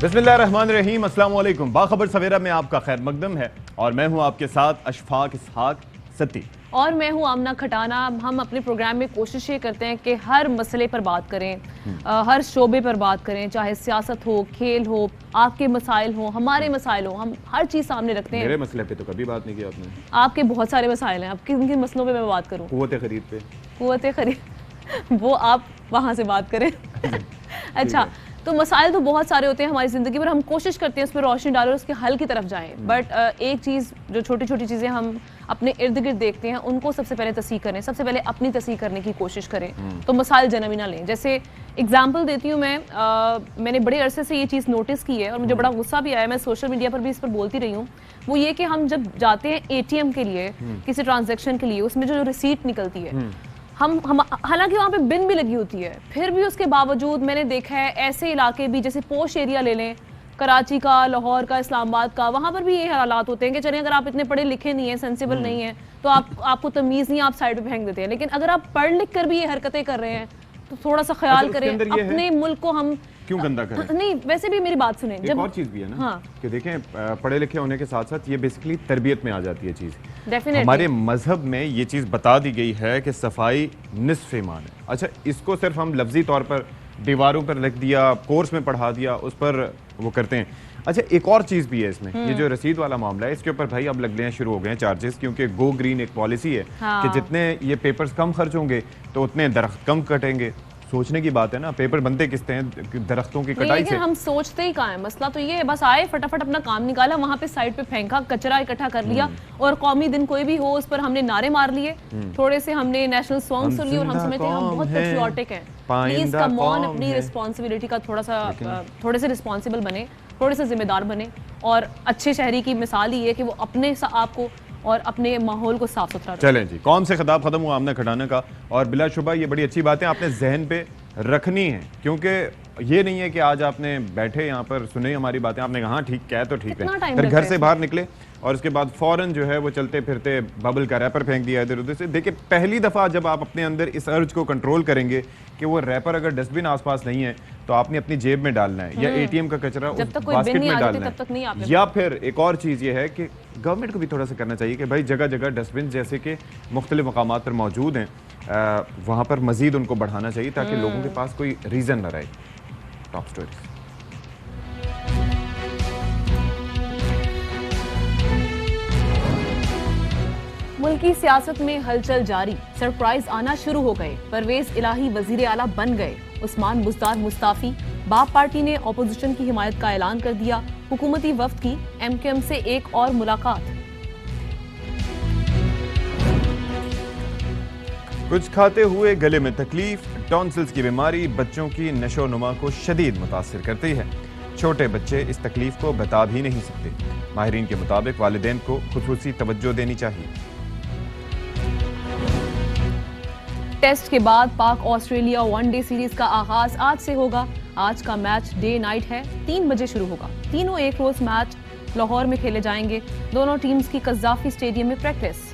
बिस्मिल्लाहिर्रहमानिर्रहीम, अस्सलाम वालेकुम। बाखबर सवेरा में आपका खैर मकदम है और मैं हूं आपके साथ अशफाक इसहाक सत्ती और मैं हूं आमना खटाना। हम अपने प्रोग्राम में कोशिश ये करते हैं कि हर मसले पर बात करें, हर शोबे पर बात करें, चाहे सियासत हो, खेल हो, आपके मसाइल हो, हमारे मसाइल हो, हम हर चीज़ सामने रखते हैं। मेरे मसले पे तो कभी बात नहीं की आपने। आपके बहुत सारे मसाइल हैं, अब किन किन मसलों पे मैं बात करूं? कुव्वत खरीद पे। कुव्वत खरीद वो आप वहाँ से बात करें। अच्छा, तो मसाइल तो बहुत सारे होते हैं हमारी ज़िंदगी पर, हम कोशिश करते हैं उस पर रोशनी डालें और उसके हल की तरफ जाएं। बट एक चीज़, जो छोटी छोटी चीज़ें हम अपने इर्द गिर्द देखते हैं, उनको सबसे पहले तस्हीह करें, सबसे पहले अपनी तस्हीह करने की कोशिश करें, तो मसाइल जन्म ही ना लें। जैसे एग्जाम्पल देती हूँ मैं, मैंने बड़े अरसे से ये चीज़ नोटिस की है और मुझे बड़ा गुस्सा भी आया, मैं सोशल मीडिया पर भी इस पर बोलती रही हूँ। वो ये कि हम जब जाते हैं ATM के लिए, किसी ट्रांजेक्शन के लिए, उसमें जो रिसीट निकलती है, हम हालांकि वहाँ पे बिन भी लगी होती है, फिर भी उसके बावजूद मैंने देखा है ऐसे इलाके भी, जैसे पोश एरिया ले लें, कराची का, लाहौर का, इस्लामाबाद का, वहाँ पर भी ये हालात होते हैं कि चलिए अगर आप इतने पढ़े लिखे नहीं हैं, सेंसिबल नहीं है, तो आपको तमीज़ नहीं, आप साइड पे फेंक देते हैं। लेकिन अगर आप पढ़ लिख कर भी ये हरकतें कर रहे हैं तो थोड़ा सा ख्याल करें, अपने मुल्क को हम क्यों गंदा करें? नहीं, वैसे भी मेरी बात सुने, एक और चीज भी है ना, हाँ, कि देखें पढ़े लिखे होने के साथ साथ ये बेसिकली तरबियत में आ जाती है चीज। हमारे मजहब में ये चीज बता दी गई है कि सफाई निस्फ ईमान है। अच्छा, इसको सिर्फ हम लफ्जी तौर पर दीवारों पर लिख दिया, कोर्स में पढ़ा दिया, उस पर वो करते हैं। अच्छा, एक और चीज भी है इसमें, ये जो रसीद वाला मामला है, इसके ऊपर भाई अब लगने शुरू हो गए हैं चार्जेस, क्योंकि गो ग्रीन एक पॉलिसी है कि जितने ये पेपर्स कम खर्च होंगे तो उतने दरख्त कम कटेंगे। सोचने की बात है ना, पेपर बनते किससे हैं? दरख्तों की कटाई से। हम सोचते ही कहाँ है, मसला तो ये है, बस आए फटाफट अपना काम निकाला, वहाँ पे साइड पे फेंका, कचरा इकट्ठा कर लिया, और कौमी दिन कोई भी हो उस पर हमने नारे मार लिए, थोड़े से हमने नेशनल सॉन्ग सुन लिए और हम समझते हैं हम बहुत पैट्रियोटिक हैं। प्लीज कम ऑन, अपनी रिस्पॉन्सिबिलिटी का थोड़े से रिस्पॉन्सिबल बने, थोड़े से जिम्मेदार बने, और अच्छे शहरी की मिसाल ही है कि वो अपने आप को और अपने माहौल को साफ सुथरा रखें। चलें जी, कौन से खिताब खत्म हुआ आमना खटाना का, और बिलाशुबा ये बड़ी अच्छी बातें आपने जहन पे रखनी है, क्योंकि ये नहीं है कि आज आपने बैठे यहाँ पर सुने हमारी बातें, आपने कहा ठीक क्या है तो ठीक है, फिर घर से बाहर निकले और उसके बाद फौरन जो है वो चलते फिरते बबल का रैपर फेंक दिया इधर उधर से। देखिए, पहली दफ़ा जब आप अपने अंदर इस अर्ज को कंट्रोल करेंगे कि वो रैपर अगर डस्टबिन आसपास नहीं है तो आपने अपनी जेब में डालना है, या ATM का कचरा उस बास्केट में डालना है, या फिर एक और चीज़ ये है कि गवर्नमेंट को भी थोड़ा सा करना चाहिए कि भाई जगह जगह डस्टबिन जैसे कि मुख्तलिफ मकामात पर मौजूद हैं, वहाँ पर मज़ीद उनको बढ़ाना चाहिए ताकि लोगों के पास कोई रीज़न न रहे। Top stories. मुल्की सियासत में हलचल जारी, सरप्राइज आना शुरू हो गए। परवेज इलाही वजीर आला बन गए, उस्मान बुज़दार मुस्ताफी। बाप पार्टी ने ऑपोजिशन की हिमायत का ऐलान कर दिया। हुकूमती वफ्द की MKM से एक और मुलाकात। कुछ खाते हुए गले में तकलीफ, टॉन्सिल्स की बीमारी बच्चों की नशो नुमा को शदीद मुतासिर करती है। छोटे बच्चे इस तकलीफ को बता भी नहीं सकते। माहिरीन के मुताबिक वालिदैन को खुसूसी तवज्जो देनी चाहिए। टेस्ट के बाद पाक ऑस्ट्रेलिया वनडे सीरीज का आगाज आज से होगा। आज का मैच डे नाइट है, 3 बजे शुरू होगा। तीनों एक रोज मैच लाहौर में खेले जाएंगे। दोनों टीम्स की कज़ाफी स्टेडियम में प्रैक्टिस।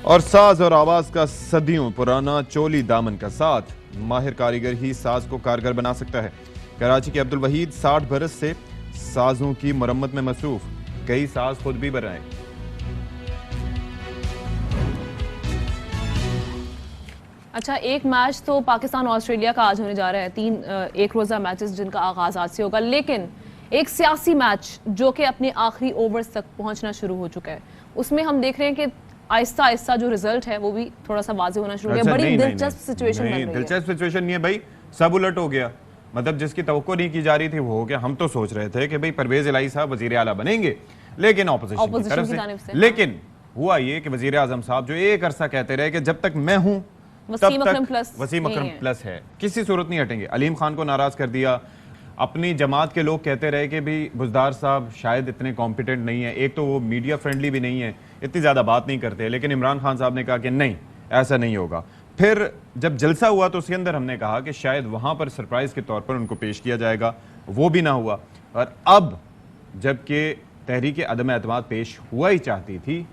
और साज और आवाज का सदियों पुराना चोली दामन का साथ, माहिर कारीगर ही साज को कारगर बना सकता है। कराची के अब्दुल वहीद 60 बरस से साजों की मरम्मत में मसरूफ, कई साज खुद भी बनाए। अच्छा, एक मैच तो पाकिस्तान ऑस्ट्रेलिया का आज होने जा रहा है, 3 एक रोज़ा मैचेस जिनका आगाज आज से होगा, लेकिन एक सियासी मैच जो कि अपने आखिरी ओवर्स तक पहुंचना शुरू हो चुका है, उसमें हम देख रहे हैं कि आहिस्ता आहिस्ता जो रिजल्ट है वो भी थोड़ा सा वाज़ेह होना शुरू हो गया। बड़ी दिलचस्प सिचुएशन बन रही है। दिलचस्प सिचुएशन नहीं है भाई, सब उलट हो गया। मतलब जिसकी तवक्को नहीं की जा रही थी वो हो गया। हम तो सोच रहे थे कि भाई परवेज इलाही साहब वजीर आला बनेंगे, लेकिन ऑपोजिशन की तरफ से। लेकिन हुआ ये कि वजीर आजम साहब जो एक अरसा कहते रहे कि जब तक मैं हूं वसीम अकरम प्लस है, किसी सूरत नहीं हटेंगे। अलीम खान को नाराज कर दिया। अपनी जमात के लोग कहते रहे कि भी बुज़दार साहब शायद इतने कॉम्पिटेंट नहीं है, एक तो वो मीडिया फ्रेंडली भी नहीं है, इतनी ज़्यादा बात नहीं करते। लेकिन इमरान खान साहब ने कहा कि नहीं, ऐसा नहीं होगा। फिर जब जलसा हुआ तो उसके अंदर हमने कहा कि शायद वहाँ पर सरप्राइज़ के तौर पर उनको पेश किया जाएगा, वो भी ना हुआ। और अब जबकि तहरीक अदम एतमाद पेश हुआ ही चाहती थी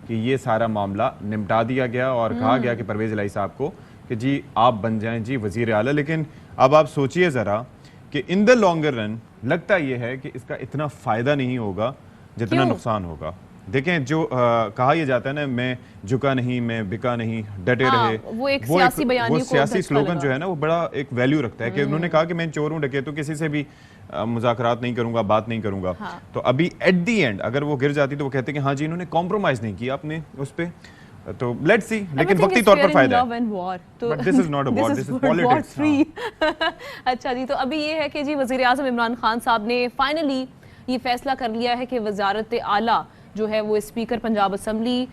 कि ये सारा मामला निपटा दिया गया और कहा गया कि परवेज इलाही साहब को कि जी आप बन जाएं जी वजीर आला, लेकिन अब आप सोचिए ज़रा कि इन द लॉन्गर रन लगता यह है कि इसका इतना फ़ायदा नहीं होगा जितना नुकसान होगा। देखें जो कहा यह जाता है ना, मैं झुका नहीं, मैं बिका नहीं, डटे रहे, वो एक सियासी स्लोगन जो है ना वो बड़ा एक वैल्यू रखता है कि उन्होंने कहा कि मैं चोर हूँ, डकैत हूँ, किसी से भी मुज़ाकरात नहीं करूंगा, बात नहीं करूंगा। तो अभी एट दी एंड अगर वो गिर जाती तो वो कहते हैं कि हाँ जी इन्होंने कॉम्प्रोमाइज नहीं किया अपने उस पर, तो लेट्स सी, लेकिन वक्ती तौर पर फायदा है। But this is not a war, this is politics. अच्छा जी, तो अभी ये है कि जी वजीर आज़म इमरान खान साहब ने फाइनली ये फैसला कर लिया है कि वजारत आला जो है वो स्पीकर पंजाब असम्बली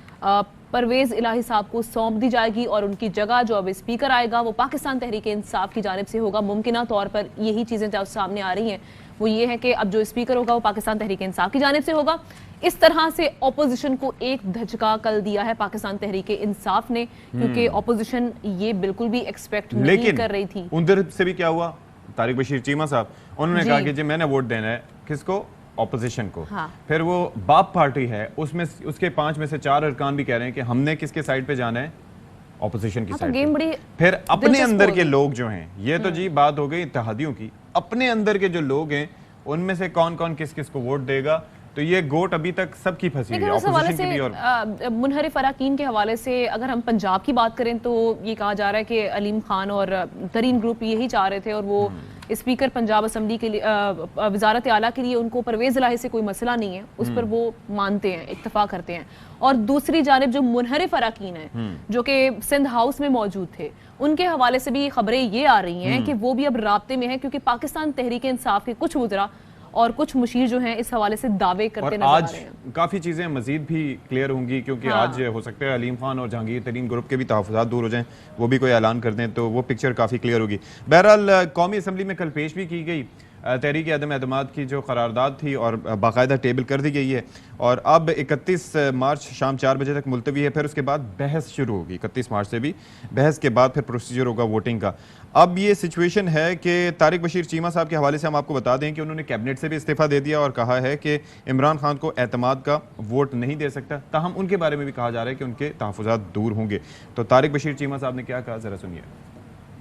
परवेज़ इलाही साहब को सौंप दी जाएगी और उनकी जगह जो अब स्पीकर आएगा वो पाकिस्तान तहरीक इंसाफ की जानिब से होगा। मुमकिन तौर पर यही चीज़ें जो सामने आ रही हैं वो ये है कि अब जो स्पीकर होगा वो पाकिस्तान तहरीक इंसाफ की जानिब से होगा। इस तरह से ऑपोजिशन को एक धचका कल दिया है पाकिस्तान तहरीक इंसाफ ने, क्योंकि ऑपोजिशन ये बिल्कुल भी एक्सपेक्ट नहीं कर रही थी। उधर से भी क्या हुआ, तारिक बशीर चीमा साहब उन्होंने कहा कि जी मैंने वोट देना है किसको, ऑपोजिशन को। फिर वो बाप पार्टी है, उसमें उसके 5 में से 4 अरकान भी कह रहे हैं कि हमने किसके साइड पे जाना है, ऑपोजिशन की साइड पे। फिर अपने अंदर के लोग जो हैं, ये तो जी बात हो गई इत्तेहादियों की, अपने अंदर के जो लोग हैं उनमें से कौन कौन किस किस को वोट देगा, तो ये गोट अभी तक सबकी फंसी हुई है, ऑपोजिशन की भी। और मुनहरिफ अरकान के हवाले से अगर हम पंजाब की बात करें तो ये कहा जा रहा है कि अलीम खान और तरीन ग्रुप यही चाह रहे थे और वो स्पीकर पंजाब असम्बली के लिए वजारत आला के लिए उनको परवेज़ इलाही से कोई मसला नहीं है, उस पर वो मानते हैं, इत्तफाक करते हैं। और दूसरी जानिब जो मुनहरिफ अरकान है जो कि सिंध हाउस में मौजूद थे, उनके हवाले से भी खबरें ये आ रही हैं कि वो भी अब राब्ते में है, क्योंकि पाकिस्तान तहरीक इंसाफ के कुछ वज़रा और कुछ मुशीर जो हैं इस हवाले से दावे करते नजर आ रहे हैं। काफी चीजें मजीद भी क्लियर होंगी, क्योंकि आज हो सकता है अलीम खान और जहांगीर तरीन ग्रुप के भी तहफ़्फ़ुज़ात दूर हो जाएं, वो भी कोई ऐलान कर दें तो वो पिक्चर काफ़ी क्लियर होगी। बहरहाल कौमी असम्बली में कल पेश भी की गई तहरीक अदम एतमाद की जो करारदाद थी और बाकायदा टेबल कर दी गई है, और अब 31 मार्च शाम 4 बजे तक मुलतवी है। फिर उसके बाद बहस शुरू होगी, 31 मार्च से भी बहस के बाद फिर प्रोसीजर होगा वोटिंग का। अब ये सिचुएशन है कि तारिक बशीर चीमा साहब के हवाले से हम आपको बता दें कि उन्होंने कैबिनेट से भी इस्तीफ़ा दे दिया और कहा है कि इमरान खान को एतमाद का वोट नहीं दे सकता। ताहम उनके बारे में भी कहा जा रहा है कि उनके तहफ़्फ़ुज़ात दूर होंगे। तो तारिक बशीर चीमा साहब ने क्या कहा, ज़रा सुनिए।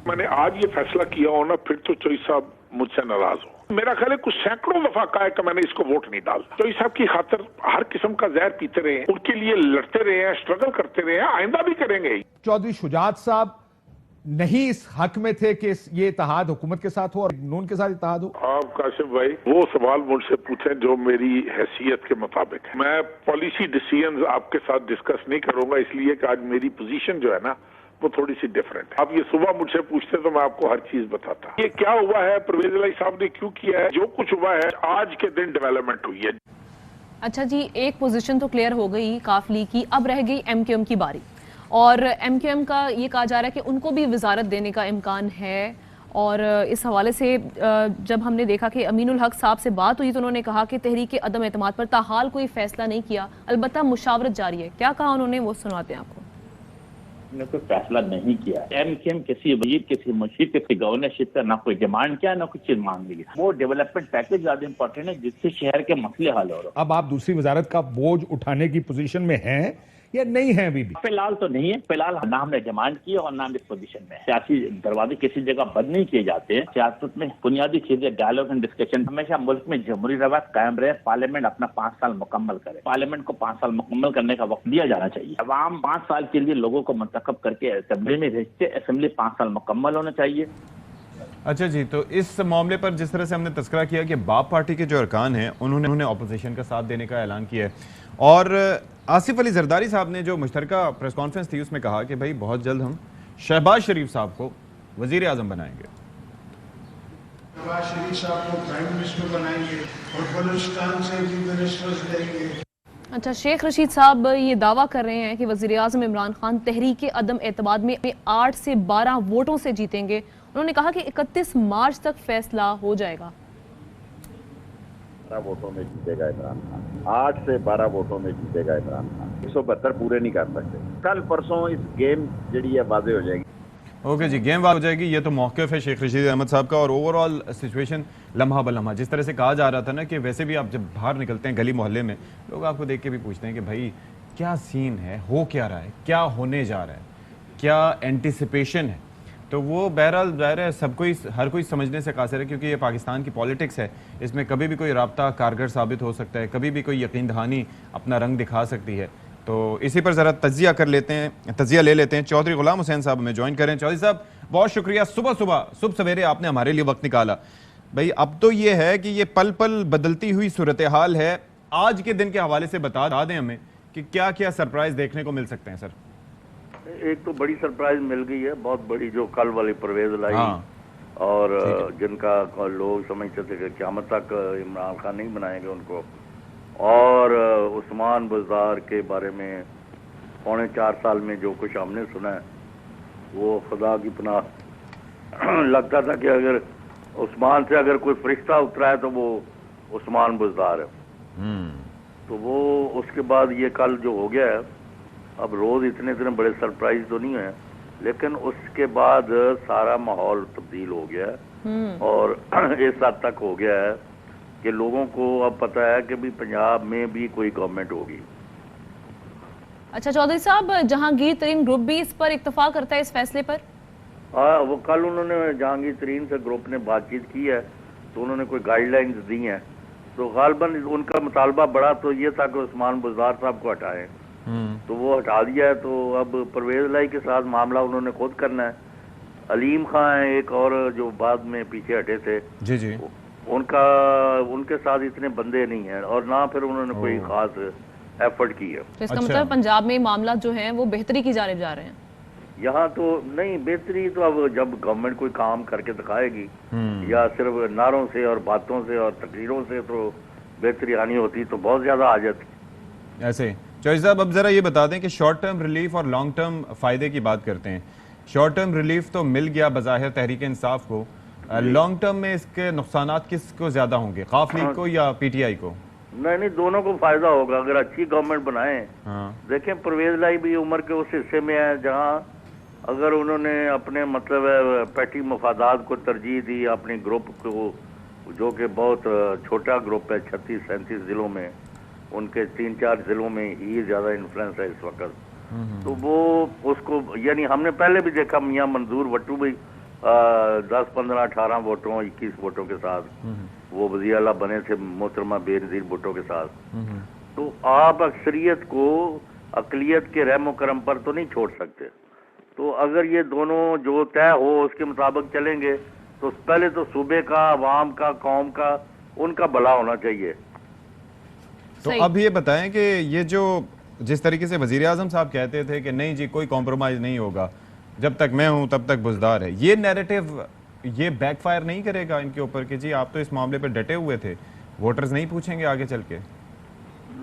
मैंने आज ये फैसला किया हो ना, फिर तो चोई साहब मुझसे नाराज हो। मेरा ख्याल है कुछ सैकड़ों दफा कहा है कि मैंने इसको वोट नहीं डाला। चोई साहब की खातिर हर किस्म का जहर पीते रहे हैं, उनके लिए लड़ते रहे हैं, स्ट्रगल करते रहे हैं, आइंदा भी करेंगे। चौधरी शुजात साहब नहीं इस हक में थे कि ये इत्तेहाद हुकूमत के साथ हो और नून के साथ इत्तेहाद हो। आप काशिफ भाई वो सवाल मुझसे पूछें जो मेरी हैसियत के मुताबिक है। मैं पॉलिसी डिसीजंस आपके साथ डिस्कस नहीं करूंगा, इसलिए कि आज मेरी पोजीशन जो है ना वो थोड़ी सी डिफरेंट है। आप ये सुबह मुझसे पूछते तो मैं आपको हर चीज बताता। ये क्या हुआ है, परवेज़ इलाही साहब ने क्यों किया है, जो कुछ हुआ है आज के दिन डेवलपमेंट हुई है। अच्छा जी, एक पोजीशन तो क्लियर हो गई काफली की, अब रह गई एमक्यूएम की बारी। और एमक्यूएम का ये कहा जा रहा है कि उनको भी वजारत देने का इम्कान है। और इस हवाले से जब हमने देखा कि अमीनुल हक साहब से बात हुई तो उन्होंने कहा कि तहरीक अदम एतमाद पर ताहाल कोई फैसला नहीं किया, अलबत्ता मुशावरत जारी है। क्या कहा उन्होंने, वो सुनाते हैं आपको। ने कोई फैसला नहीं किया। एमक्यूएम किसी वजीर, किसी मुशीर, किसी गवर्नरशिप का ना कोई डिमांड किया, ना कुछ चीज मांग ली। वो डेवलपमेंट पैकेज ज्यादा इंपॉर्टेंट है जिससे शहर के मसले हल हो रहे। अब आप दूसरी वजारत का बोझ उठाने की पोजीशन में हैं या नहीं है? अभी भी फिलहाल तो नहीं है। फिलहाल ना हमने डिमांड की और ना हम इस पोजीशन में। सियासी दरवाजे किसी जगह बंद नहीं किए जाते हैं। सियासत में बुनियादी चीजें डायलॉग एंड डिस्कशन हमेशा मुल्क में जमहूरी रवायत कायम रहे। पार्लियामेंट अपना 5 साल मुकम्मल करे। पार्लियामेंट को 5 साल मुकम्मल करने का वक्त दिया जाना चाहिए। अवाम 5 साल के लिए लोगों को मुंतखब करके असेंबली में भेजते, असेंबली 5 साल मुकम्मल होना चाहिए। अच्छा जी, तो इस मामले पर जिस तरह से हमने तस्करा किया कि बाप पार्टी के जो अरकान हैं उन्होंने अपोजिशन का साथ देने का ऐलान किया है, और आसिफ अली जरदारी साहब ने जो मुश्तरका प्रेस कॉन्फ्रेंस थी उसमें कहा कि भाई बहुत जल्द हम शहबाज शरीफ साहब को वजीर आजम बनाएंगे। शहबाज शरीफ साहब को प्राइम मिनिस्टर बनाएंगे और बलूचिस्तान से भी मिनिस्टर्स देंगे। अच्छा, शेख रशीद साहब ये दावा कर रहे हैं कि वजीर आजम इमरान खान तहरीक अदम एतमाद में 8 से 12 वोटों से जीतेंगे। उन्होंने कहा कि 31 मार्च तक फैसला हो जाएगा। 12 वोटों में जीतेगा इमरान खान, 8 से 12 वोटों में जीतेगा इमरान खान। 172 पूरे नहीं कर सकते। कल परसों इस गेम जड़ी है वाज़ेह हो जाएगी। ओके जी, गेम वाज़ेह हो जाएगी। ये तो मौक़िफ़ है शेख रशीद अहमद साहब का। और ओवरऑल सिचुएशन लम्हा बलम्हा, जिस तरह से कहा जा रहा था ना कि वैसे भी आप जब बाहर निकलते हैं गली मोहल्ले में, लोग आपको देख के भी पूछते हैं कि भाई क्या सीन है, हो क्या रहा है, क्या होने जा रहा है, क्या एंटिसिपेशन है, तो वो बहरहाल ज़ाहिर है सबको ही, हर कोई समझने से कासिर है, क्योंकि ये पाकिस्तान की पॉलिटिक्स है। इसमें कभी भी कोई राब्ता कारगर साबित हो सकता है, कभी भी कोई यकीन दहानी अपना रंग दिखा सकती है। तो इसी पर ज़रा तजिया कर लेते हैं, तजिया ले लेते हैं। चौधरी गुलाम हुसैन साहब हमें ज्वाइन करें। चौधरी साहब बहुत शुक्रिया, सुबह सवेरे आपने हमारे लिए वक्त निकाला। भाई अब तो ये है कि ये पल पल बदलती हुई सूरत हाल है, आज के दिन के हवाले से बता दें हमें कि क्या क्या सरप्राइज देखने को मिल सकते हैं सर। एक तो बड़ी सरप्राइज मिल गई है, बहुत बड़ी, जो कल वाली परवेज लाई। हाँ। और जिनका लोग समझते थे कि क़यामत तक इमरान खान नहीं बनाएंगे उनको, और उस्मान बुज़दार के बारे में 3.25 साल में जो कुछ हमने सुना है वो खुदा की पनाह लगता था कि अगर उस्मान से अगर कोई फरिश्ता उतरा है तो वो उस्मान बुज़दार है। तो वो उसके बाद ये कल जो हो गया है, अब रोज इतने बड़े सरप्राइज तो नहीं है, लेकिन उसके बाद सारा माहौल तब्दील हो गया है और इस हद तक हो गया है कि लोगों को अब पता है कि भी पंजाब में भी कोई गवर्नमेंट होगी। अच्छा चौधरी साहब, जहांगीर तरीन ग्रुप भी इस पर इत्तेफाक करता है, इस फैसले पर? हाँ, वो कल उन्होंने जहांगीर तरीन से ग्रुप ने बातचीत की है, तो उन्होंने कोई गाइडलाइंस दी हैं। तो गालबन उनका मुतालबा बड़ा तो ये था कि उस्मान बुज़दार साहब को हटाएं, तो वो हटा दिया है। तो अब परवेज लाई के साथ मामला उन्होंने खुद करना है। अलीम खान है एक और जो बाद में पीछे हटे थे, जी जी, उनके साथ इतने बंदे नहीं हैं और ना फिर उन्होंने कोई खास एफर्ट की है। तो इसका मतलब पंजाब में मामला जो है वो बेहतरी की जानिब जा रहे हैं। यहाँ तो नहीं, बेहतरी तो अब जब गवर्नमेंट कोई काम करके दिखाएगी, या सिर्फ नारों से और बातों से और तकरीरों से तो बेहतरी आनी होती तो बहुत ज्यादा आ जाती। ऐसे चौधरी साहब अब जरा ये बता दें कि शॉर्ट टर्म रिलीफ और लॉन्ग टर्म फायदे की बात करते हैं। शॉर्ट टर्म रिलीफ तो मिल गया बज़ाहिर तहरीक इंसाफ को, लॉन्ग टर्म में इसके नुकसानात किसको ज्यादा होंगे, काफ लीग को या पीटीआई को? नहीं, दोनों को फायदा होगा अगर अच्छी गवर्नमेंट बनाए। देखें, परवेज लाई भी उम्र के उस हिस्से में है जहाँ अगर उन्होंने अपने मतलब पैटी मफादात को तरजीह दी अपने ग्रुप को, जो कि बहुत छोटा ग्रुप है, 36-37 जिलों में, उनके 3-4 जिलों में ही ज्यादा इन्फ्लुएंस है इस वक्त, तो वो उसको, यानी हमने पहले भी देखा मियां मंजूर भट्टू भी 10-15-18 वोटों 21 वोटों के साथ वो वज़ीर आला बने थे मोहतरमा बेनज़ीर भुट्टो के साथ। तो आप अक्सरियत को अक़लियत के रहमो करम पर तो नहीं छोड़ सकते। तो अगर ये दोनों जो तय हो उसके मुताबिक चलेंगे तो पहले तो सूबे का, अवाम का, कौम का, उनका भला होना चाहिए। तो अब ये बताएं कि ये जो जिस तरीके से वजीर आजम साहब कहते थे कि नहीं जी कोई कॉम्प्रोमाइज नहीं होगा, जब तक मैं हूं तब तक बुज़दार है, ये नैरेटिव ये बैकफायर नहीं करेगा इनके ऊपर कि जी आप तो इस मामले पर डटे हुए थे, वोटर्स नहीं पूछेंगे आगे चल के?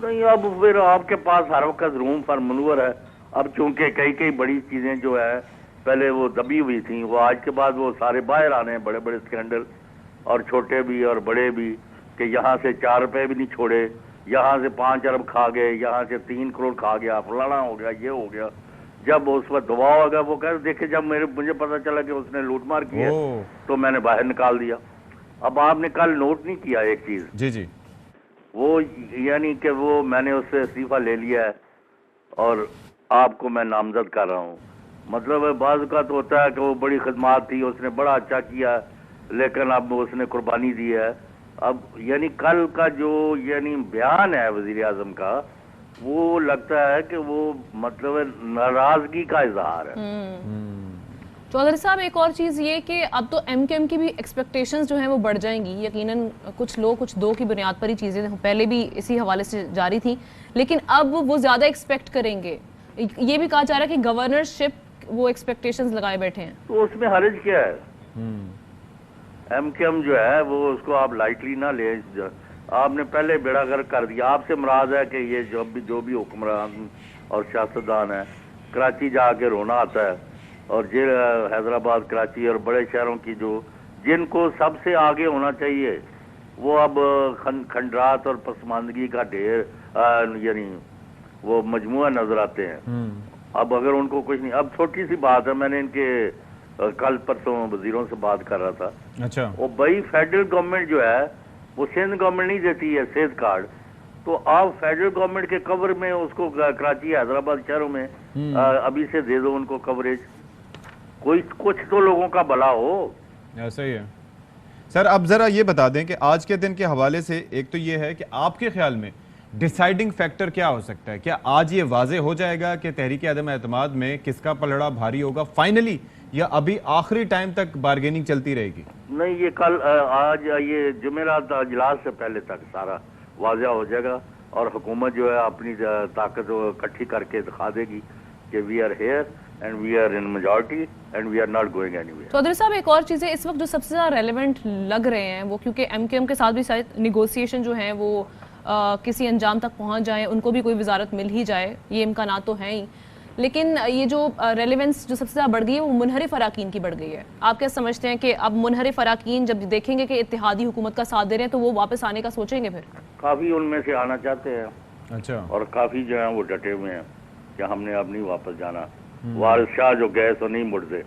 नहीं, अब फिर आपके पास हर वक्त रूम फॉर मनूवर है। अब चूंकि कई बड़ी चीजें जो है पहले वो दबी हुई थी, वो आज के बाद वो सारे बाहर आने हैं, बड़े बड़े स्कैंडल, और छोटे भी और बड़े भी, कि यहाँ से 4 रुपए भी नहीं छोड़े, यहाँ से 5 अरब खा गए, यहाँ से 3 करोड़ खा गया, फलाना हो गया, ये हो गया। जब उस वक्त दबाव आ गया, वो कह देखे जब मुझे पता चला कि उसने लूटमार की है तो मैंने बाहर निकाल दिया। अब आपने कल नोट नहीं किया एक चीज, जी जी, वो यानी कि वो मैंने उससे इस्तीफा ले लिया है और आपको मैं नामजद कर रहा हूँ। मतलब बाज़ का तो होता है कि वो बड़ी खिदमत थी, उसने बड़ा अच्छा किया, लेकिन अब उसने कुर्बानी दी है। अब यानी कल का जो यानी बयान है वज़ीर आज़म का, वो लगता है कि वो मतलब नाराजगी का इजहार है। चौधरी साहब, एक और चीज़ ये कि अब तो एमकेएम की भी एक्सपेक्टेशंस जो हैं वो बढ़ जाएंगी। यकीनन कुछ लोग कुछ दो की बुनियाद पर ही चीज़ें पहले भी इसी हवाले से जारी थी, लेकिन अब वो ज़्यादा एक्सपेक्ट करेंगे। ये भी कहा जा रहा है कि गवर्नरशिप वो एक्सपेक्टेशंस लगाए बैठे हैं, तो उसमें हर्ज क्या है? एमकेएम जो है वो उसको आप लाइटली ना ले। आपने पहले बेड़ा गर्क कर दिया। आपसे मुराद है कि ये जो भी हुक्मरान और सियासतदान है, कराची जाके रोना आता है, और जेल हैदराबाद, कराची और बड़े शहरों की जो जिनको सबसे आगे होना चाहिए, वो अब खंडरात और पसमानदगी का ढेर यानी वो मजमुआ नजर आते हैं। अब अगर उनको कुछ नहीं, अब छोटी सी बात है, मैंने इनके कल परसों वजीरों से बात कर रहा था। अच्छा, वो भाई फेडरल गवर्नमेंट जो है वो सिंध गवर्नमेंट नहीं देती है सेहत कार्ड, तो आप फेडरल गवर्नमेंट के कवर में उसको कराची हैदराबाद शहरों में अभी से दे दो उनको कवरेज, कोई कुछ तो लोगों का भला हो। ऐसा ही है सर। अब जरा ये बता दें कि आज के दिन के हवाले से एक तो ये है कि आपके ख्याल में डिसाइडिंग फैक्टर क्या हो सकता है? क्या आज ये वाजे हो जाएगा कि तहरीक अदम एतमाद में किसका पलड़ा भारी होगा फाइनली, या अभी आखिरी टाइम तक बार्गेनिंग चलती रहेगी? नहीं, ये कल आज ये जुमेरात इजलास से पहले तक सारा वाज़ह हो जाएगा और हुकूमत जो है अपनी ताकत इकट्ठी करके दिखा देगी कि we are here and we are in majority and we are not going anywhere. Chaudhary साहब, एक और चीज़ है इस वक्त जो सबसे ज़्यादा रेलेवेंट लग रहे हैं वो, क्योंकि एमकेएम के साथ भी शायद निगोसिएशन जो है वो किसी अंजाम तक पहुंच जाए, उनको भी कोई वजारत मिल ही जाए, ये इम्कानात तो हैं ही, लेकिन ये जो रेलेवेंस जो सबसे ज़्यादा बढ़ गई है वो मुनहरिफ अराकीन की बढ़ गई है। आप क्या समझते हैं कि अब मुनहरिफ अराकीन जब देखेंगे कि इत्तेहादी हुकूमत का साथ दे रहे हैं तो वो वापस आने का सोचेंगे? फिर काफ़ी उनमें से आना चाहते हैं। अच्छा। और काफ़ी जो है वो डटे हुए हैं कि हमने अब नहीं वापस जाना, वारिस शाह जो गए तो नहीं मुड़ते।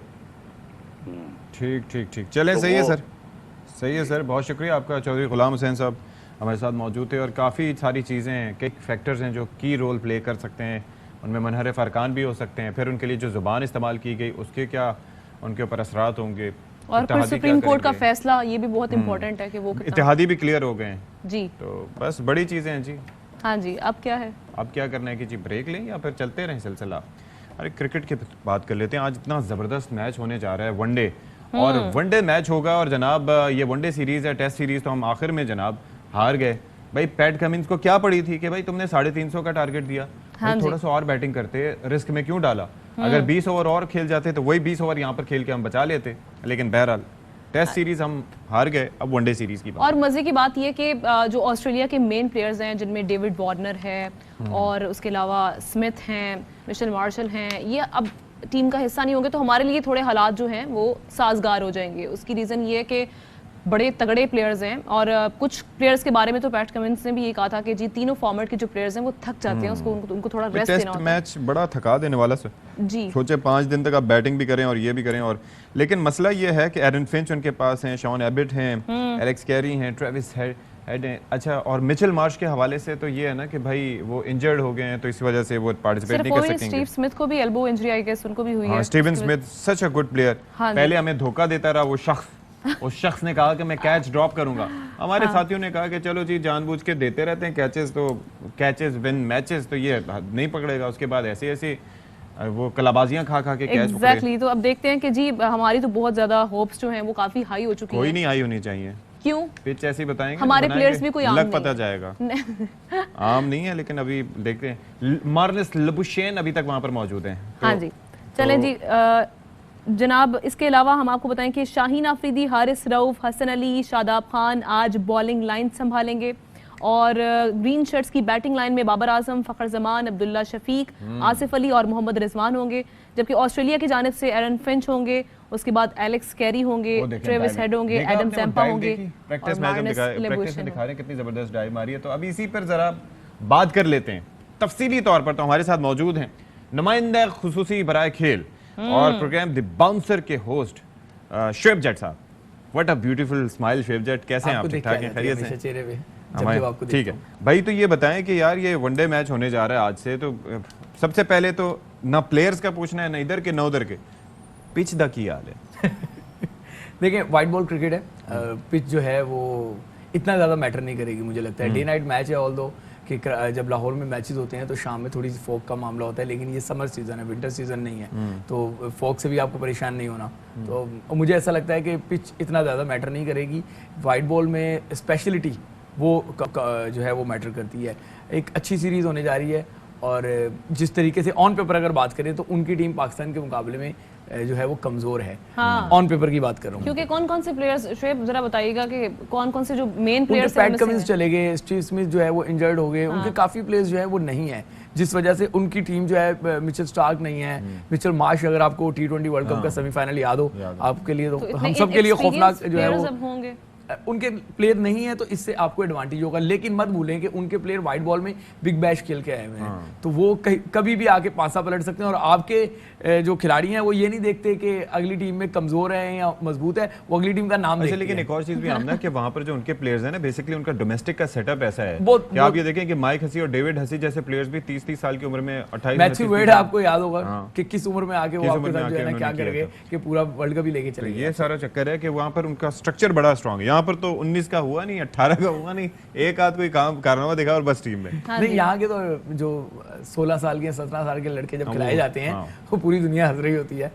ठीक ठीक ठीक, चलें, सही है सर, सही है सर, बहुत शुक्रिया आपका। चौधरी गुलाम हुसैन साहब हमारे साथ मौजूद थे और काफ़ी सारी चीज़ें हैं, कई फैक्टर्स हैं जो की रोल प्ले कर सकते हैं, उनमें मुनहरिफ अरकान भी हो सकते हैं, फिर उनके लिए जो ज़ुबान इस्तेमाल की गई उसके क्या उनके ऊपर असरात होंगे, और फिर सुप्रीम कोर्ट का फैसला ये भी बहुत इंपॉर्टेंट है कि वो इत्तेहादी भी क्लियर हो गए हैं जी। तो बस बड़ी चीज़ें हैं जी। हाँ जी, अब क्या है, अब क्या करना है कि जी ब्रेक लें या फिर चलते रहें सिलसिला? अरे क्रिकेट की बात कर लेते हैं। आज इतना ज़बरदस्त मैच होने जा रहा है, वनडे, और वनडे मैच होगा, और जनाब ये वनडे सीरीज़ है, टेस्ट सीरीज़ तो हम आखिर में जनाब हार गए। भाई पैट कमिंस को क्या पड़ी थी कि भाई तुमने 350 का टारगेट दिया, हाँ थोड़ा सा और बैटिंग करते, रिस्क में क्यों डाला? अगर 20 ओवर और खेल जाते तो वही 20 ओवर यहाँ पर खेल के हम बचा लेते, लेकिन बहरहाल टेस्ट सीरीज हम हार गए। अब वनडे सीरीज की बात, और मजे की बात यह कि जो ऑस्ट्रेलिया के मेन प्लेयर्स हैं जिनमें डेविड वार्नर है और उसके अलावा स्मिथ हैं, मिशेल मार्शल हैं, ये अब टीम का हिस्सा नहीं होंगे, तो हमारे लिए थोड़े हालात जो हैं वो साजगार हो जाएंगे। उसकी रीज़न ये है कि बड़े तगड़े प्लेयर्स हैं, और कुछ प्लेयर्स के बारे में तो पैट कमिंस ने भी ये कहा था कि जी तीनों फॉर्मेट के जो प्लेयर्स हैं वो थक जाते हैं, उनको थोड़ा रेस्ट देना होता है। मैच बड़ा थका देने वाला सर जी, सोचे 5 दिन तक आप बैटिंग भी करें और ये भी करें, और लेकिन मसला ये है कि एरन फिंच उनके पास हैं, शॉन एबिट हैं, एलेक्स कैरी हैं, ट्रेविस हेड हैं, अच्छा, और मिचेल मार्श के हवाले से तो ये है ना कि भाई वो इंजर्ड हो गए हैं, तो इस वजह से वो पार्टिसिपेट नहीं कर सकेंगे। स्टीव स्मिथ को भी एल्बो इंजरी आई गेस उनको भी हुई है। Steven Smith such a good player, पहले हमें धोखा देता रहा वो शख्स, उस शख्स ने कहा कि मैं कैच ड्रॉप करूंगा, हमारे साथियों ने कहा कि चलो जी जानबूझ के देते रहते हैं कैचेस, तो कैचेस विन मैचेस, तो ये नहीं पकड़ेगा। उसके बाद ऐसे ऐसे वो कलाबाजियां खा खा के कैच एग्जैक्टली। तो अब देखते हैं कि जी हमारी तो बहुत ज्यादा होप्स जो हैं वो काफी हाई हो चुकी हैं। कोई नहीं हाई होनी चाहिए, क्यों? पिच ऐसी बताएंगे, हमारे प्लेयर्स भी कोई आम लग पता जाएगा आम नहीं है, लेकिन अभी देखते हैं। मार्नस लबुशेन अभी तक वहां पर मौजूद हैं। हाँ जी, चलें जी जनाब। इसके अलावा हम आपको बताएं कि शाहीन आफरीदी, हारिस रऊफ, हसन अली, शादाब खान आज बॉलिंग लाइन संभालेंगे, और ग्रीन शर्ट्स की बैटिंग लाइन में बाबर आजम, फखर जमान, अब्दुल्ला शफीक, आसिफ अली और मोहम्मद रिजवान होंगे, जबकि ऑस्ट्रेलिया की जानिब से एरन फिंच होंगे, उसके बाद एलेक्स कैरी होंगे, ट्रेविस हेड होंगे, एडम जैम्पा होंगे, प्रैक्टिस में दिखा रहे हैं कितनी जबरदस्त डाइव मारी है। तो अब इसी पर जरा बात कर लेते हैं तफसीली तौर पर। तो हमारे साथ मौजूद हैं नुमाइंदा खुसूसी बराए खेल और प्रोग्राम द बाउंसर के होस्ट शुएब जट साहब। What a beautiful smile Shoaib Jatt, कैसे हैं आप? ठीक ठाक हैं, खैरियत से? चेहरे पे ठीक है भाई। तो ये बताएं कि यार ये वनडे मैच होने जा रहा है आज से, तो सबसे पहले तो ना प्लेयर्स का पूछना है, ना इधर के ना उधर के, पिच दा की हाल है? देखिए व्हाइट बॉल क्रिकेट है, पिच जो है वो इतना ज़्यादा मैटर नहीं करेगी मुझे लगता है। डे नाइट मैच है, ऑल दो कि जब लाहौर में मैचेस होते हैं तो शाम में थोड़ी सी फॉग का मामला होता है, लेकिन ये समर सीजन है, विंटर सीजन नहीं है, तो फॉग से भी आपको परेशान नहीं होना। तो मुझे ऐसा लगता है कि पिच इतना ज़्यादा मैटर नहीं करेगी। वाइट बॉल में स्पेशलिटी वो जो है वो मैटर करती है। एक अच्छी सीरीज़ होने जा रही है, और जिस तरीके से ऑन पेपर अगर बात करें तो उनकी टीम पाकिस्तान के मुकाबले में जो है वो कमजोर है। ऑन पेपर की बात कर रहा हूँ, क्योंकि कौन कौन से प्लेयर्स शुएब जरा बताइएगा कि कौन कौन से जो मेन प्लेयर्स हैं? पैट कमिंस चले गए, स्टीव स्मिथ जो है वो इंजर्ड हो गए, उनके काफी प्लेयर्स जो है वो नहीं है, जिस वजह से उनकी टीम जो है, मिचेल स्टार्क नहीं है, मिचेल मार्श अगर आपको T20 वर्ल्ड कप का सेमीफाइनल याद हो आपके लिए, तो हम सब के लिए खौफनाक जो है वो उनके प्लेयर नहीं है तो इससे आपको एडवांटेज होगा, लेकिन मत भूलें कि उनके प्लेयर वाइट बॉल में बिग बैश खेल के आए हुए हैं, तो वो कभी भी आके पासा पलट सकते हैं। और आपके जो खिलाड़ी हैं वो ये नहीं देखते कि अगली टीम में कमजोर है या मजबूत है, वो अगली टीम का नाम देखते हैं। लेकिन एक और चीज भी आमना कि वहां पर जो उनके प्लेयर्स हैं ना, बेसिकली उनका डोमेस्टिक का सेटअप ऐसा है कि आप ये देखें कि माइक हसी और डेविड हसी जैसे प्लेयर्स भी 30-30 साल की उम्र में 28 मैथ्यू वेड आपको याद होगा कि किस उम्र में आके वो आपके साथ जो है ना क्या कर गए कि पूरा वर्ल्ड कप ही लेके चले गए। ये सारा चक्कर है कि वहां पर उनका स्ट्रक्चर बड़ा स्ट्रांग है। यहाँ पर तो 19 का हुआ नहीं, 18 का हुआ नहीं, एक आध कोई काम कारनामा दिखा और बस टीम में नहीं। यहाँ के तो जो 16 साल के 17 साल के लड़के जब खिलाए जाते हैं वो पूरी दुनिया हंस रही होती है।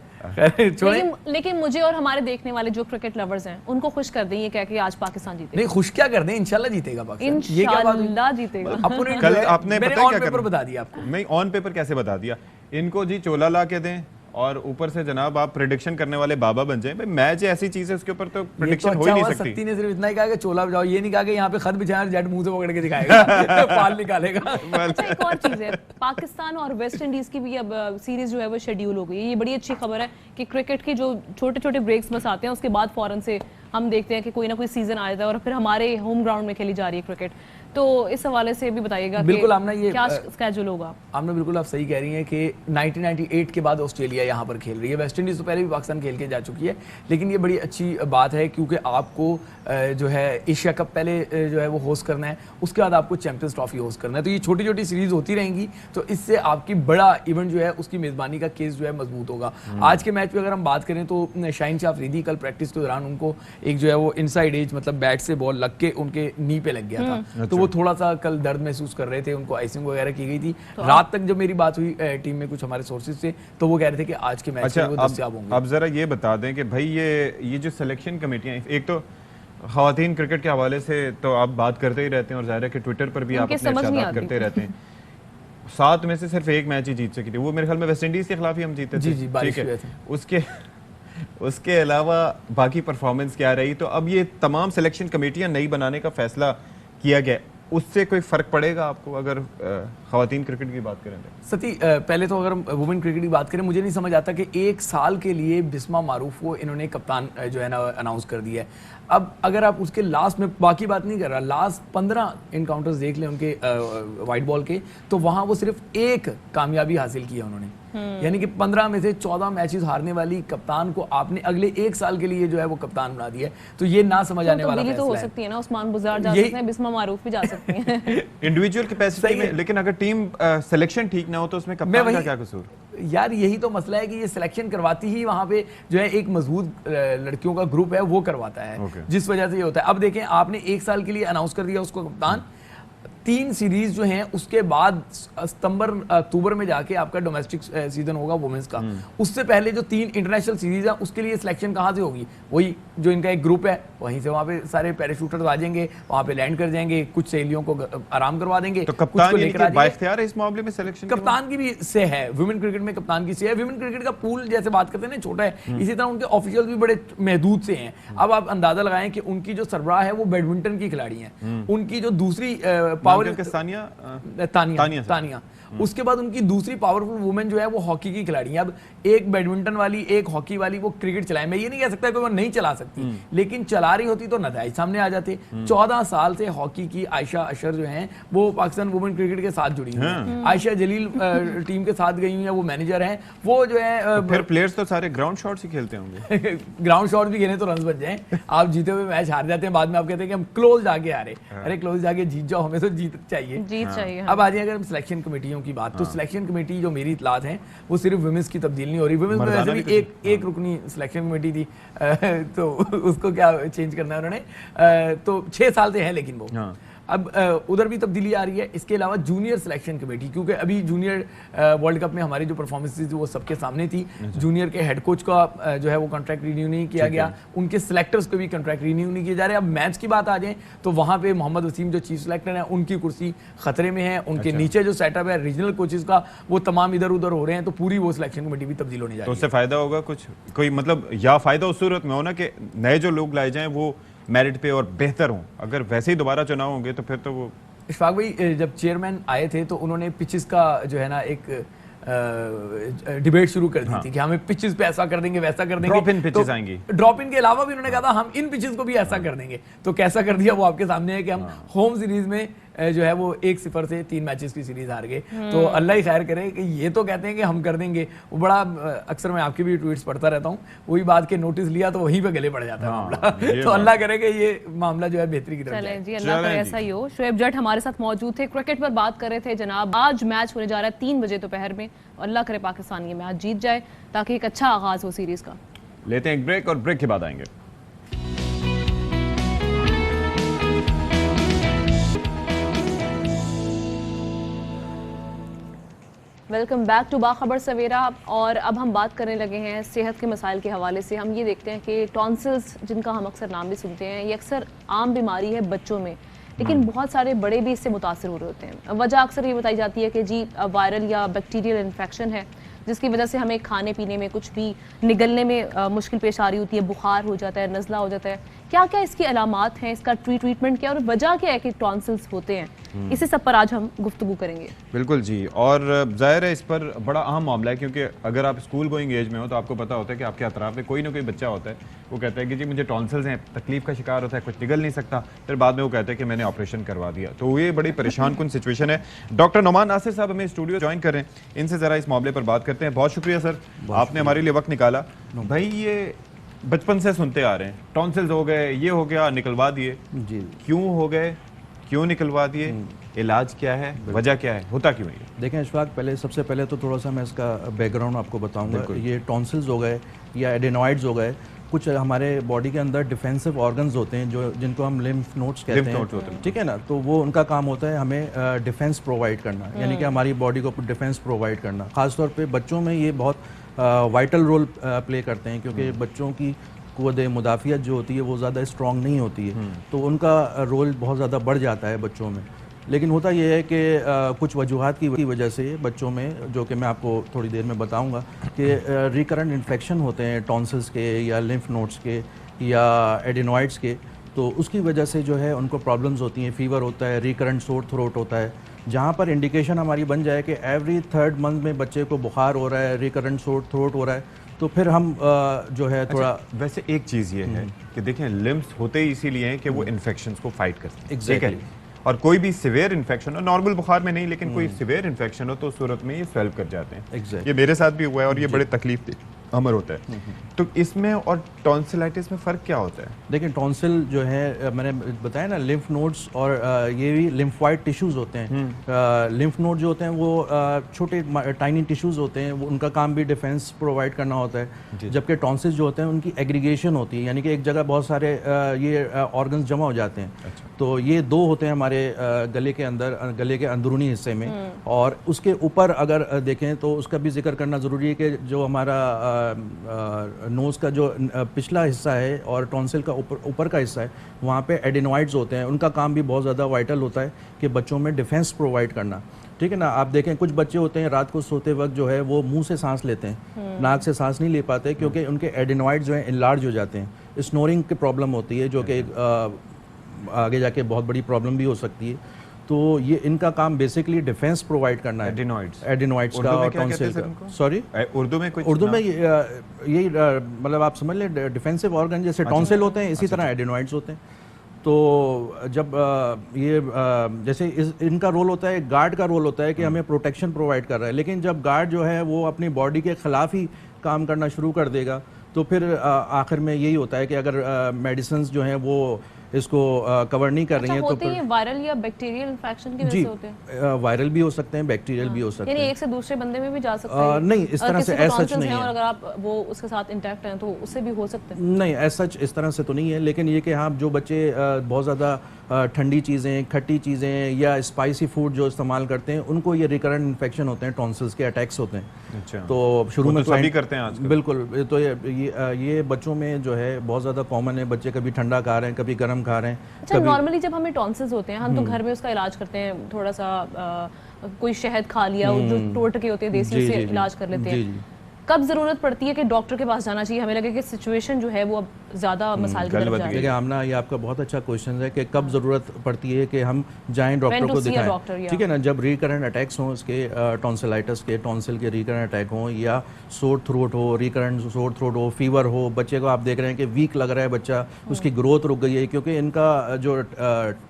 लेकिन मुझे और हमारे देखने वाले जो क्रिकेट लवर्स हैं उनको खुश कर दें ये कह के आज पाकिस्तान जीतेगा। नहीं, खुश क्या कर दें, इंशाल्लाह जीतेगा पाकिस्तान। इंशाल्लाह जीतेगा। कल आपने पता है क्या पेपर बता दिया आपको? नहीं, ऑन पेपर कैसे बता दिया इनको जी, चोला ला के दें और ऊपर से जनाब आप प्रेडिक्शन करने वाले बाबा बन जाए। भाई मैच ऐसी चीज है उसके ऊपर तो प्रेडिक्शन हो ही नहीं सकती। सत्ती ने सिर्फ इतना ही कहा कि चोला बजाओ, ये नहीं कहा कि यहाँ पे खत बिछाया और जेट मुंह से पकड़ के दिखाएगा पाल निकालेगा। अच्छा, एक और चीज है, पाकिस्तान और वेस्ट इंडीज की भी अब सीरीज जो है वो शेड्यूल हो गई है। ये बड़ी अच्छी खबर है कि क्रिकेट के जो छोटे छोटे ब्रेक्स बस आते हैं उसके बाद फौरन से हम देखते हैं कि कोई ना कोई सीजन आ जाता है और फिर हमारे होम ग्राउंड में खेली जा रही है क्रिकेट। तो इस हवाले से भी बताइएगा बिल्कुल आमना, ये क्या स्केड्यूल होगा? आमना बिल्कुल आप सही कह रही हैं कि 1998 के बाद ऑस्ट्रेलिया यहाँ पर खेल रही है। वेस्ट इंडीज तो पहले भी पाकिस्तान खेल के जा चुकी है, लेकिन ये बड़ी अच्छी बात है क्योंकि आपको जो है एशिया कप पहले जो है वो होस्ट करना है, उसके बाद आपको चैंपियंस ट्रॉफी होस्ट करना है। तो ये छोटी छोटी सीरीज होती रहेंगी, तो इससे आपकी बड़ा इवेंट जो है उसकी मेजबानी का केस जो है मजबूत होगा। आज के मैच में अगर हम बात करें तो शाहीन शाह अफरीदी कल प्रैक्टिस के दौरान उनको एक जो है वो इनसाइड एज मतलब बैट से बॉल लग के उनके नी पे लग गया था, तो वो थोड़ा सा कल दर्द महसूस कर रहे थे, उनको आइसिंग वगैरह की गई थी। तो रात तक जब मेरी बात हुई टीम में कुछ हमारे सोर्सेज से, तो वो कह रहे थे कि आज के मैच में वो दस्तयाब होंगे। अब जरा ये बता दें कि भाई ये जो सिलेक्शन कमेटियां, एक तो ख्वातीन क्रिकेट के हवाले से तो आप बात करते ही रहते हैं और जाहिर है कि ट्विटर पर भी आप अपने इरशादात करते रहते हैं। 7 में से सिर्फ एक मैच ही जीत सकी थी, वो मेरे ख्याल में वेस्ट इंडीज के खिलाफ ही हम जीते थे। ठीक है, उसके अलावा बाकी परफॉर्मेंस क्या रही? तो अब ये तमाम सिलेक्शन कमेटियां नई बनाने का फैसला किया गया, उससे कोई फर्क पड़ेगा आपको अगर ख्वातीन क्रिकेट की बात करें तो? सती, पहले तो अगर वुमेन क्रिकेट की बात करें, मुझे नहीं समझ आता कि 1 साल के लिए बिस्मा मारूफ को इन्होंने कप्तान जो है ना अनाउंस कर दिया है। अब अगर आप उसके लास्ट में, बाकी बात नहीं कर रहा, लास्ट 15 इनकाउंटर्स देख लें उनके वाइट बॉल के, तो वहां वो सिर्फ 1 कामयाबी हासिल की है उन्होंने। यानी कि 15 में से 14 मैचेस हारने वाली कप्तान को आपने अगले 1 साल के लिए जो है वो कप्तान बना दिया है, तो ये ना समझ आने वाला फैसला है। तो हो सकती है ना, उस्मान बुज़ार जा सकते हैं, बिस्मा मारूफ भी जा सकती हैं इंडिविजुअल कैपेसिटी में, लेकिन अगर टीम सिलेक्शन ठीक ना हो तो उसमें कप्तान का क्या कसूर? यार यही तो मसला है कि ये सिलेक्शन करवाती ही वहां पे जो है एक मजबूत लड़कियों का ग्रुप है वो करवाता है, जिस वजह से ये होता है। अब देखें, आपने 1 साल के लिए अनाउंस कर दिया उसको कप्तान, 3 सीरीज जो हैं उसके बाद सितंबर अक्टूबर में जाके आपका डोमेस्टिक सीजन होगा वुमेन्स का। उससे पहले जो 3 इंटरनेशनल सीरीज है उसके लिए सिलेक्शन कहाँ से होगी? वही जो इनका एक ग्रुप है वहीं से, वहाँ पे सारे पैराशूटर्स आ जाएंगे, वहाँ पे लैंड कर जाएंगे, कुछ सहेलियों को आराम करवा देंगे। तो कप्तान की बाइख्तियार है इस मामले में सिलेक्शन? कप्तान की भी से है, वुमेन क्रिकेट में कप्तान की से है। वुमेन क्रिकेट का पूल जैसे बात करते हैं ना छोटा है, इसी तरह उनके ऑफिशियल भी बड़े महदूद से हैं। अब आप अंदाजा लगाएं कि उनकी जो सरबराह है वो बैडमिंटन की खिलाड़ी हैं, उनकी जो दूसरी पावर तानिया, उसके बाद उनकी दूसरी पावरफुल वुमेन जो है वो हॉकी की खिलाड़ी है। अब एक बैडमिंटन वाली एक हॉकी वाली वो क्रिकेट चलाए, मैं ये नहीं कह सकता कि वो नहीं चला सकती, लेकिन चला रही होती तो नतीजे सामने आ जाते। 14 साल से हॉकी की आयशा अशर जो हैं वो पाकिस्तान वुमेन क्रिकेट के साथ जुड़ी हुई हैं। आयशा जलील टीम के साथ गई हुई है, वो मैनेजर हैं, वो जो है फिर प्लेयर्स तो सारे ग्राउंड शॉट्स ही खेलते होंगे ग्राउंड शॉट भी खेले तो रन बच जाए। आप जीते हुए मैच हार जाते हैं, बाद में आप कहते हैं कि हम क्लोज जाके हारे। अरे क्लोज जाके जीत जाओ, हमें तो जीत चाहिए। अब आ जाए अगर हम सिलेक्शन कमेटियों की बात, तो सिलेक्शन कमेटी जो मेरी इतलात है वो सिर्फ वुमेन्स की तब्दील नहीं हो रही। वुमेन्स में वैसे भी एक रुकनी सिलेक्शन कमेटी थी, तो उसको क्या चेंज करना है उन्होंने, तो 6 साल से है, लेकिन वो अब उधर भी तब्दीली आ रही है। इसके अलावा जूनियर सिलेक्शन कमेटी, क्योंकि अभी जूनियर वर्ल्ड कप में हमारी जो परफॉर्मेंसेज वो सबके सामने थी, जूनियर के हेड कोच का जो है वो कॉन्ट्रैक्ट रिन्यू नहीं किया गया, उनके सिलेक्टर्स को भी कॉन्ट्रैक्ट रिन्यू नहीं किए जा रहे। अब मैच की बात आ जाए तो वहाँ पे मोहम्मद वसीम जो चीफ सिलेक्टर हैं उनकी कुर्सी खतरे में है, उनके नीचे जो सेटअप है रीजनल कोचेज का वो तमाम इधर उधर हो रहे हैं, तो पूरी वो सिलेक्शन कमेटी भी तब्दील होने जा रही है। तो उससे फायदा होगा कुछ कोई, मतलब या फायदा उस सूरत में हो ना कि नए जो लोग लाए जाएं वो मेरिट पे और बेहतर हों, अगर वैसे ही दोबारा चुनाव होंगे तो फिर तो वो। इशफाक भाई जब चेयरमैन आए थे तो उन्होंने पिचेस का जो है ना एक डिबेट शुरू कर दी थी कि हमें पिचेस पे ऐसा कर देंगे, वैसा कर देंगे, ड्रॉप इन पिचेस आएंगी। ड्रॉप इन के अलावा भी उन्होंने कहा था हम इन पिचेस को भी ऐसा कर देंगे। तो कैसा कर दिया वो आपके सामने है कि हम होम सीरीज में जो है वो 1-0 से 3 मैचेस की सीरीज हार गए। तो अल्लाह ही खैर करे कि ये तो कहते हैं कि हम कर देंगे, वो बड़ा अक्सर मैं आपके भी ट्वीट्स पढ़ता रहता हूँ, वही बात के नोटिस लिया तो वहीं पे गले पड़ जाता है मामला। तो अल्लाह करे कि ये मामला जो है बेहतरी की तरफ जाए। जी अल्लाह करे ऐसा ही हो। शोएब जट हमारे साथ मौजूद थे, क्रिकेट पर बात कर रहे थे जनाब। आज मैच होने जा रहा है 3 बजे दोपहर में, अल्लाह करे पाकिस्तान ये मैच जीत जाए ताकि एक अच्छा आगाज हो सीरीज का। लेते हैं एक ब्रेक और ब्रेक के बाद आएंगे। Welcome back to Bakhabar Savera. और अब हम बात करने लगे हैं सेहत के मसाइल के हवाले से। हम ये देखते हैं कि टॉन्सिल्स, जिनका हम अक्सर नाम भी सुनते हैं, ये अक्सर आम बीमारी है बच्चों में, लेकिन बहुत सारे बड़े भी इससे मुतासर हो रहे होते हैं। वजह अक्सर ये बताई जाती है कि जी वायरल या बैक्टीरियल इन्फेक्शन है, जिसकी वजह से हमें खाने पीने में कुछ भी निगलने में मुश्किल पेश आ रही होती है, बुखार हो जाता है, नज़ला हो जाता है। क्या क्या इसकी अलामात हैं, इसका ट्रीटमेंट क्या और वजह क्या है कि टॉन्सिल्स होते हैं, इसी सब पर आज हम गुफ्तगू करेंगे। बिल्कुल जी, और जाहिर है इस पर बड़ा अहम मामला है, क्योंकि अगर आप स्कूल गोइंग एज में हो तो आपको पता होता है कि आपके अतराफ में कोई ना कोई बच्चा होता है, वो कहता है कि जी मुझे टॉन्सिल्स हैं, तकलीफ का शिकार होता है, कुछ निगल नहीं सकता, फिर बाद में वो कहता है कि मैंने ऑपरेशन करवा दिया। तो ये बड़ी परेशान कुन सिचुएशन है। डॉक्टर नोमान नासिर साहब हमें स्टूडियो ज्वाइन कर रहे हैं, इनसे ज़रा इस मामले पर बात करते हैं। बहुत शुक्रिया सर, आपने हमारे लिए वक्त निकाला। भाई ये बचपन से सुनते आ रहे हैं, टॉन्सिल्स हो गए, ये हो गया, निकलवा दिए जी। क्यों हो गए, क्यों निकलवा दिए, इलाज क्या है, वजह क्या है, होता क्यों है? देखें इशफाक, सबसे पहले तो थोड़ा सा मैं इसका बैकग्राउंड आपको बताऊंगा। ये टॉन्सिल्स हो गए या एडेनॉइड्स हो गए, कुछ हमारे बॉडी के अंदर डिफेंसिव ऑर्गन्स होते हैं जो जिनको हम लिम्फ नोड्स कहते हैं, ठीक है ना। तो वो उनका काम होता है हमें डिफेंस प्रोवाइड करना, यानी कि हमारी बॉडी को डिफेंस प्रोवाइड करना। खासतौर पे बच्चों में ये बहुत वाइटल रोल प्ले करते हैं, क्योंकि बच्चों की क़ुव्वत मुदाफ़ियत जो होती है वो ज़्यादा स्ट्रॉन्ग नहीं होती है, तो उनका रोल बहुत ज़्यादा बढ़ जाता है बच्चों में। लेकिन होता यह है कि कुछ वजूहात की वजह से बच्चों में, जो कि मैं आपको थोड़ी देर में बताऊंगा, कि रिकरेंट इन्फेक्शन होते हैं टॉन्सिल्स के या लिम्फ नोड्स के या एडेनॉइड्स के, तो उसकी वजह से जो है उनको प्रॉब्लम्स होती हैं। फीवर होता है, रिकरेंट सोर थ्रोट होता है, जहाँ पर इंडिकेशन हमारी बन जाए कि एवरी 3rd मंथ में बच्चे को बुखार हो रहा है, रिकरेंट सोर थ्रोट हो रहा है, तो फिर हम जो है थोड़ा। वैसे एक चीज़ ये है कि देखें, लिम्फ्स होते ही इसीलिए हैं कि वो इन्फेक्शंस को फाइट करते हैं। एग्जैक्टली। और कोई भी सिवियर इन्फेक्शन हो, नॉर्मल बुखार में नहीं, लेकिन कोई सिवियर इन्फेक्शन हो तो उस सूरत में ये स्वेल्व कर जाते हैं। ये मेरे साथ भी हुआ है और ये बड़े तकलीफ अमर होता है। तो इसमें और टॉन्सिलाइटिस में फ़र्क क्या होता है? देखिए टॉन्सिल जो है, मैंने बताया ना, लिम्फ नोड्स और ये भी लिम्फॉइड टिश्यूज़ होते हैं। लिम्फ नोड जो होते हैं वो छोटे टाइनी टिश्यूज़ होते हैं, वो उनका काम भी डिफेंस प्रोवाइड करना होता है। जबकि टॉन्सिल्स जो होते हैं उनकी एग्रीगेशन होती है, यानी कि एक जगह बहुत सारे ये ऑर्गन्स जमा हो जाते हैं। अच्छा। तो ये 2 होते हैं हमारे गले के अंदर, गले के अंदरूनी हिस्से में। और उसके ऊपर अगर देखें तो उसका भी जिक्र करना ज़रूरी है कि जो हमारा नोज़ का जो पिछला हिस्सा है और टॉन्सिल का ऊपर का हिस्सा है, वहाँ पे एडेनॉइड्स होते हैं। उनका काम भी बहुत ज़्यादा वाइटल होता है कि बच्चों में डिफेंस प्रोवाइड करना, ठीक है ना। आप देखें कुछ बच्चे होते हैं रात को सोते वक्त जो है वो मुंह से सांस लेते हैं, नाक से सांस नहीं ले पाते, क्योंकि उनके एडेनॉइड्स जो हैं इनलार्ज हो जाते हैं। स्नोरिंग की प्रॉब्लम होती है, जो कि आगे जाके बहुत बड़ी प्रॉब्लम भी हो सकती है। तो ये इनका काम बेसिकली डिफेंस प्रोवाइड करना है, एडेनॉइड्स का और टॉन्सिल का। सॉरी, उर्दू में यही मतलब आप समझ लें, डिफेंसिव ऑर्गन जैसे टॉन्सिल होते हैं, इसी तरह एडेनॉइड्स होते हैं। तो जब ये जैसे इनका रोल होता है, गार्ड का रोल होता है कि हमें प्रोटेक्शन प्रोवाइड कर रहा है, लेकिन जब गार्ड जो है वो अपनी बॉडी के खिलाफ ही काम करना शुरू कर देगा, तो फिर आखिर में यही होता है कि अगर मेडिसिन जो हैं वो इसको कवर नहीं कर रही हैं, तो फिर वायरल या बैक्टीरियल इन्फेक्शन की वजह से होते हैं। वायरल भी हो सकते हैं, बैक्टीरियल भी हो सकते हैं, यानी एक से दूसरे बंदे में भी जा सकते हैं। नहीं, इस तरह से ऐसा सच नहीं है। और अगर आप वो उसके साथ इंटैक्ट हैं तो उससे भी हो सकते हैं। नहीं, ऐसा सच इस तरह से तो नहीं है, लेकिन ये कि हाँ, जो बच्चे बहुत ज़्यादा ठंडी चीज़ें, खट्टी चीज़ें या स्पाइसी फूड जो इस्तेमाल करते हैं, उनको ये रिकरेंट इन्फेक्शन होते हैं, टॉन्सिल्स के अटैक्स होते हैं। अच्छा। तो शुरू में सभी करते हैं आजकल। बिल्कुल। तो ये बच्चों में जो है बहुत ज़्यादा कॉमन है। बच्चे कभी ठंडा खा रहे हैं, कभी गर्म खा रहे हैं। अच्छा, नॉर्मली जब हमें टॉन्सिल्स होते हैं, हम तो घर में उसका इलाज करते हैं, थोड़ा सा कोई शहद खा लिया, जो टोटके होते हैं देसी, उससे इलाज कर लेते हैं। कब ज़रूरत पड़ती है कि डॉक्टर के पास जाना चाहिए? हमें लगे कि सिचुएशन जो है वो अब ज्यादा मसाइल की तरफ जा रही है। देखिए आमना, ये आपका बहुत अच्छा क्वेश्चन है कि कब ज़रूरत पड़ती है कि हम जाएं डॉक्टर को दिखाएं, ठीक है ना। जब रिकरेंट अटैक्स हों, इसके टॉन्सिलाइटिस के, टॉन्सिल के रिकरेंट अटैक हों, या सोर थ्रोट हो, रिकरेंट सोर थ्रोट हो, फीवर हो, बच्चे को आप देख रहे हैं कि वीक लग रहा है बच्चा, उसकी ग्रोथ रुक गई है, क्योंकि इनका जो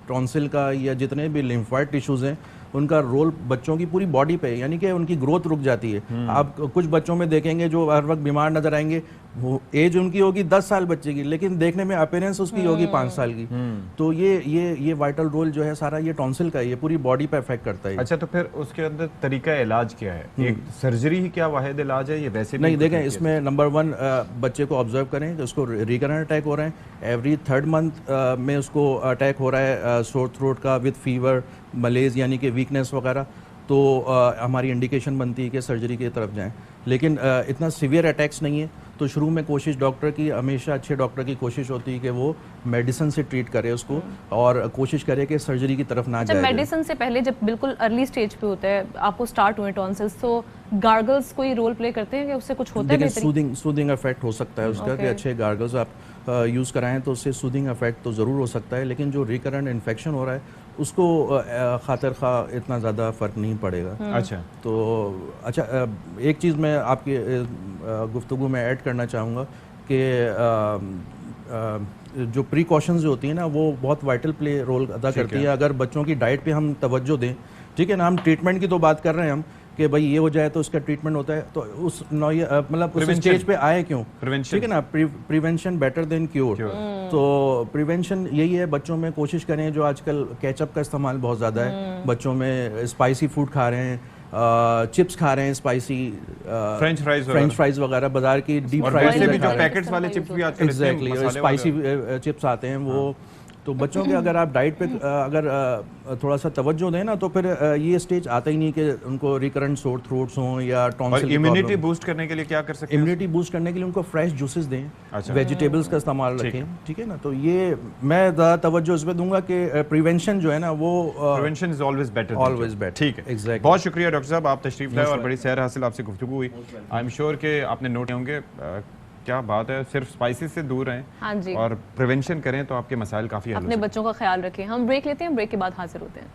टॉन्सिल का या जितने भी लिम्फॉइड टिश्यूज़ हैं उनका रोल बच्चों की पूरी बॉडी पे, यानी कि उनकी ग्रोथ रुक जाती है। आप कुछ बच्चों में देखेंगे जो हर वक्त बीमार नजर आएंगे, वो एज उनकी होगी 10 साल बच्चे की, लेकिन देखने में अपीयरेंस उसकी होगी 5 साल की। तो ये वाइटल रोल जो है सारा ये टॉन्सिल का, ये पूरी बॉडी पे इफेक्ट करता है। अच्छा, तो फिर उसके अंदर तरीका इलाज क्या है? एक सर्जरी ही क्या वाहिद इलाज है? ये वैसे नहीं, देखें इसमें नंबर 1 बच्चे को ऑब्जर्व करें कि उसको रिकरेंट अटैक हो रहे हैं, एवरी 3rd मंथ में उसको अटैक हो रहा है सोर थ्रोट का विद फीवर, मलेज यानी कि वीकनेस वगैरह, तो हमारी इंडिकेशन बनती है कि सर्जरी की तरफ जाएं। लेकिन इतना सीवियर अटैक्स नहीं है, तो शुरू में कोशिश डॉक्टर की, हमेशा अच्छे डॉक्टर की कोशिश होती है कि वो मेडिसिन से ट्रीट करे उसको, और कोशिश करे कि सर्जरी की तरफ ना जाए। मेडिसिन से पहले जब बिल्कुल अर्ली स्टेज पे होता है, आपको स्टार्ट हुए टॉन्सिल्स, तो गार्गल्स कोई रोल प्ले करते हैं कि उससे कुछ होता है? सूदिंग इफेक्ट हो सकता है उसका, कि अच्छे गार्गल्स आप यूज़ कराएं तो उससे सूदिंग इफेक्ट तो ज़रूर हो सकता है, लेकिन जो रिकरेंट इन्फेक्शन हो रहा है उसको खातिर खा इतना ज़्यादा फ़र्क नहीं पड़ेगा। अच्छा, तो अच्छा, एक चीज़ मैं आपकी गुफ्तगू में ऐड करना चाहूँगा कि जो प्रिकॉशंस जो होती हैं ना, वो बहुत वाइटल प्ले रोल अदा करती है। अगर बच्चों की डाइट पे हम तवज्जो दें, ठीक है ना, हम ट्रीटमेंट की तो बात कर रहे हैं हम कि भाई ये हो जाए तो इसका ट्रीटमेंट होता है, तो उस मतलब उस स्टेज पे आए क्यों, ठीक है ना। Prevention better than cure. तो प्रिवेंशन यही है, बच्चों में कोशिश करें, जो आजकल केचप का इस्तेमाल बहुत ज़्यादा है बच्चों में, स्पाइसी फूड खा रहे हैं, चिप्स खा रहे हैं, स्पाइसी फ्रेंच फ्राइज वगैरह, बाजार की डीप फ्राइज पैकेट्स वाले चिप्स भी आते हैं, एग्जैक्टली स्पाइसी चिप्स आते हैं वो। तो बच्चों के अगर आप डाइट पे अगर थोड़ा सा तवज्जो दें ना, तो फिर ये स्टेज आता ही नहीं कि उनको रिकरेंट सोर थ्रोट्स हों या टॉन्सिल। इम्यूनिटी बूस्ट करने के लिए क्या कर सकते हैं? इम्यूनिटी बूस्ट करने के लिए उनको फ्रेश जूसेस दें, वेजिटेबल्स का इस्तेमाल रखें, ठीक है ना। तो ये मैं ज़्यादा तवज्जो इस पर दूंगा कि प्रिवेंशन जो है ना, वो प्रिवेंशन इज ऑलवेज बेटर। ठीक है, एग्जैक्टली। बहुत शुक्रिया डॉक्टर साहब, आप तशरीफ लाए और बड़ी सैर हासिल आपसे गुफ्तगू हुई। आई एम श्योर कि आपने नोट होंगे, क्या बात है, सिर्फ स्पाइसेस से दूर रहें। हाँ जी, और प्रिवेंशन करें तो आपके मसाइल काफ़ी हल हो अपने बच्चों का ख्याल रखें। हम ब्रेक लेते हैं, ब्रेक के बाद हाजिर होते हैं।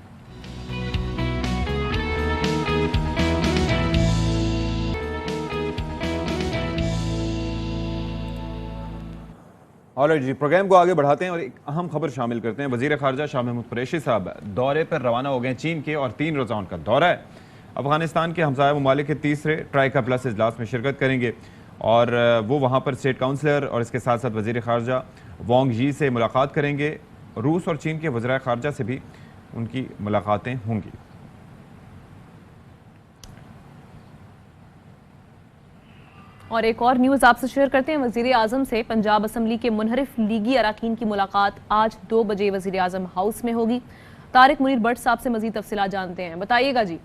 ऑलराइट जी, प्रोग्राम को आगे बढ़ाते हैं और एक अहम खबर शामिल करते हैं। वज़ीर ख़ारजा शाह महमूद कुरैशी साहब दौरे पर रवाना हो गए चीन के, और 3 रोज़ा उनका दौरा है। अफगानिस्तान के हमसाया ममालिक के तीसरे ट्राइका प्लस इजलास में शिरकत करेंगे, और वो वहाँ पर स्टेट काउंसलर और इसके साथ साथ वज़ीर ख़ारजा वांग यी से मुलाकात करेंगे। रूस और चीन के वज़ीर ख़ारजा से भी उनकी मुलाकातें होंगी। और एक और न्यूज़ आपसे शेयर करते हैं। वज़ीर आज़म से पंजाब असम्बली के मुनहरिफ लीगी अरकान की मुलाकात आज 2 बजे वज़ीर आज़म हाउस में होगी। तारिक मुनीर भट्ट साहब से मज़ीद तफसीलात जानते हैं, बताइएगा जी।